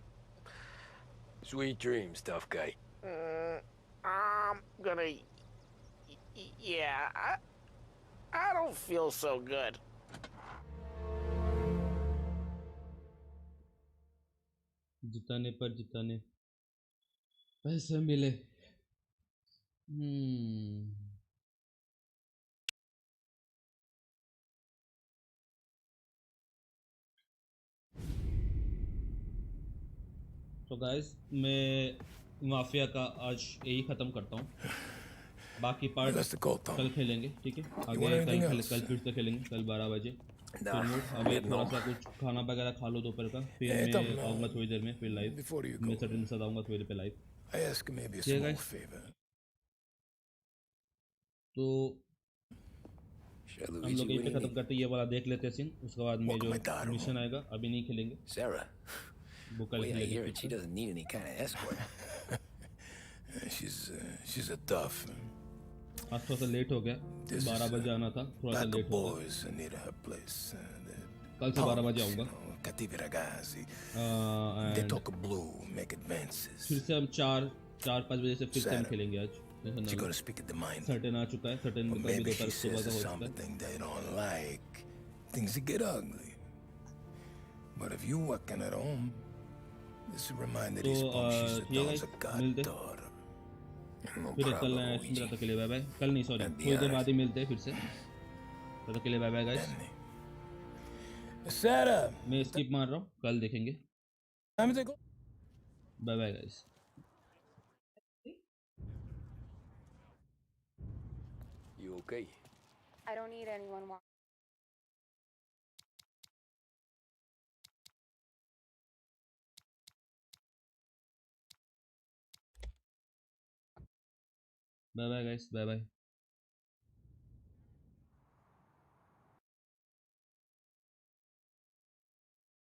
Sweet dreams, tough guy. I'm gonna... Yeah, I don't feel so good. जिताने पर जिताने पैसे मिले. तो गाइस मैं माफिया का आज यही ख़त्म करता हूँ. बाकी पार्ट कल खेलेंगे, ठीक है? आगे कल फिर से खेलेंगे, कल 12 बजे. अभी थोड़ा सा कुछ खाना वगैरह खा लो दोपहर का, फिर मैं आऊँगा थोड़ी देर में, फिर लाइव मैं सर्टेन के साथ आऊँगा थोड़ी देर पे लाइव. ठीक है तो हम लोग यहीं पे ख़त्म करते हैं. ये वाला देख लेते हैं सीन, उसके बाद में जो मिशन आएगा अभी नहीं खेलेंगे, वो कल खेलेंगे. She doesn't need any kind of escort. She's a tough. आज थोड़ा सा लेट हो गया, 12 बजे आना था, थोड़ा सा लेट हो गया. कल से 12 बजे आऊँगा. फिर से हम 4-5 बजे से फिर से हम खेलेंगे आज. सर्टेन आ चुका है, सर्टेन में कभी दोपहर सुबह का हो चुका है. Things get ugly. But if you working at home, this will remind these bunches that Don's a goddaughter. फिर कल नया तब तक के लिए बाय बाय. कल नहीं, सॉरी, थोड़ी देर बाद ही मिलते हैं फिर से. तब तक के लिए बाय बाय गाइस. मैं स्किप मार रहा हूँ, कल देखेंगे. Bye bye guys. You okay? I don't need anyone watching. Bye bye guys, bye bye.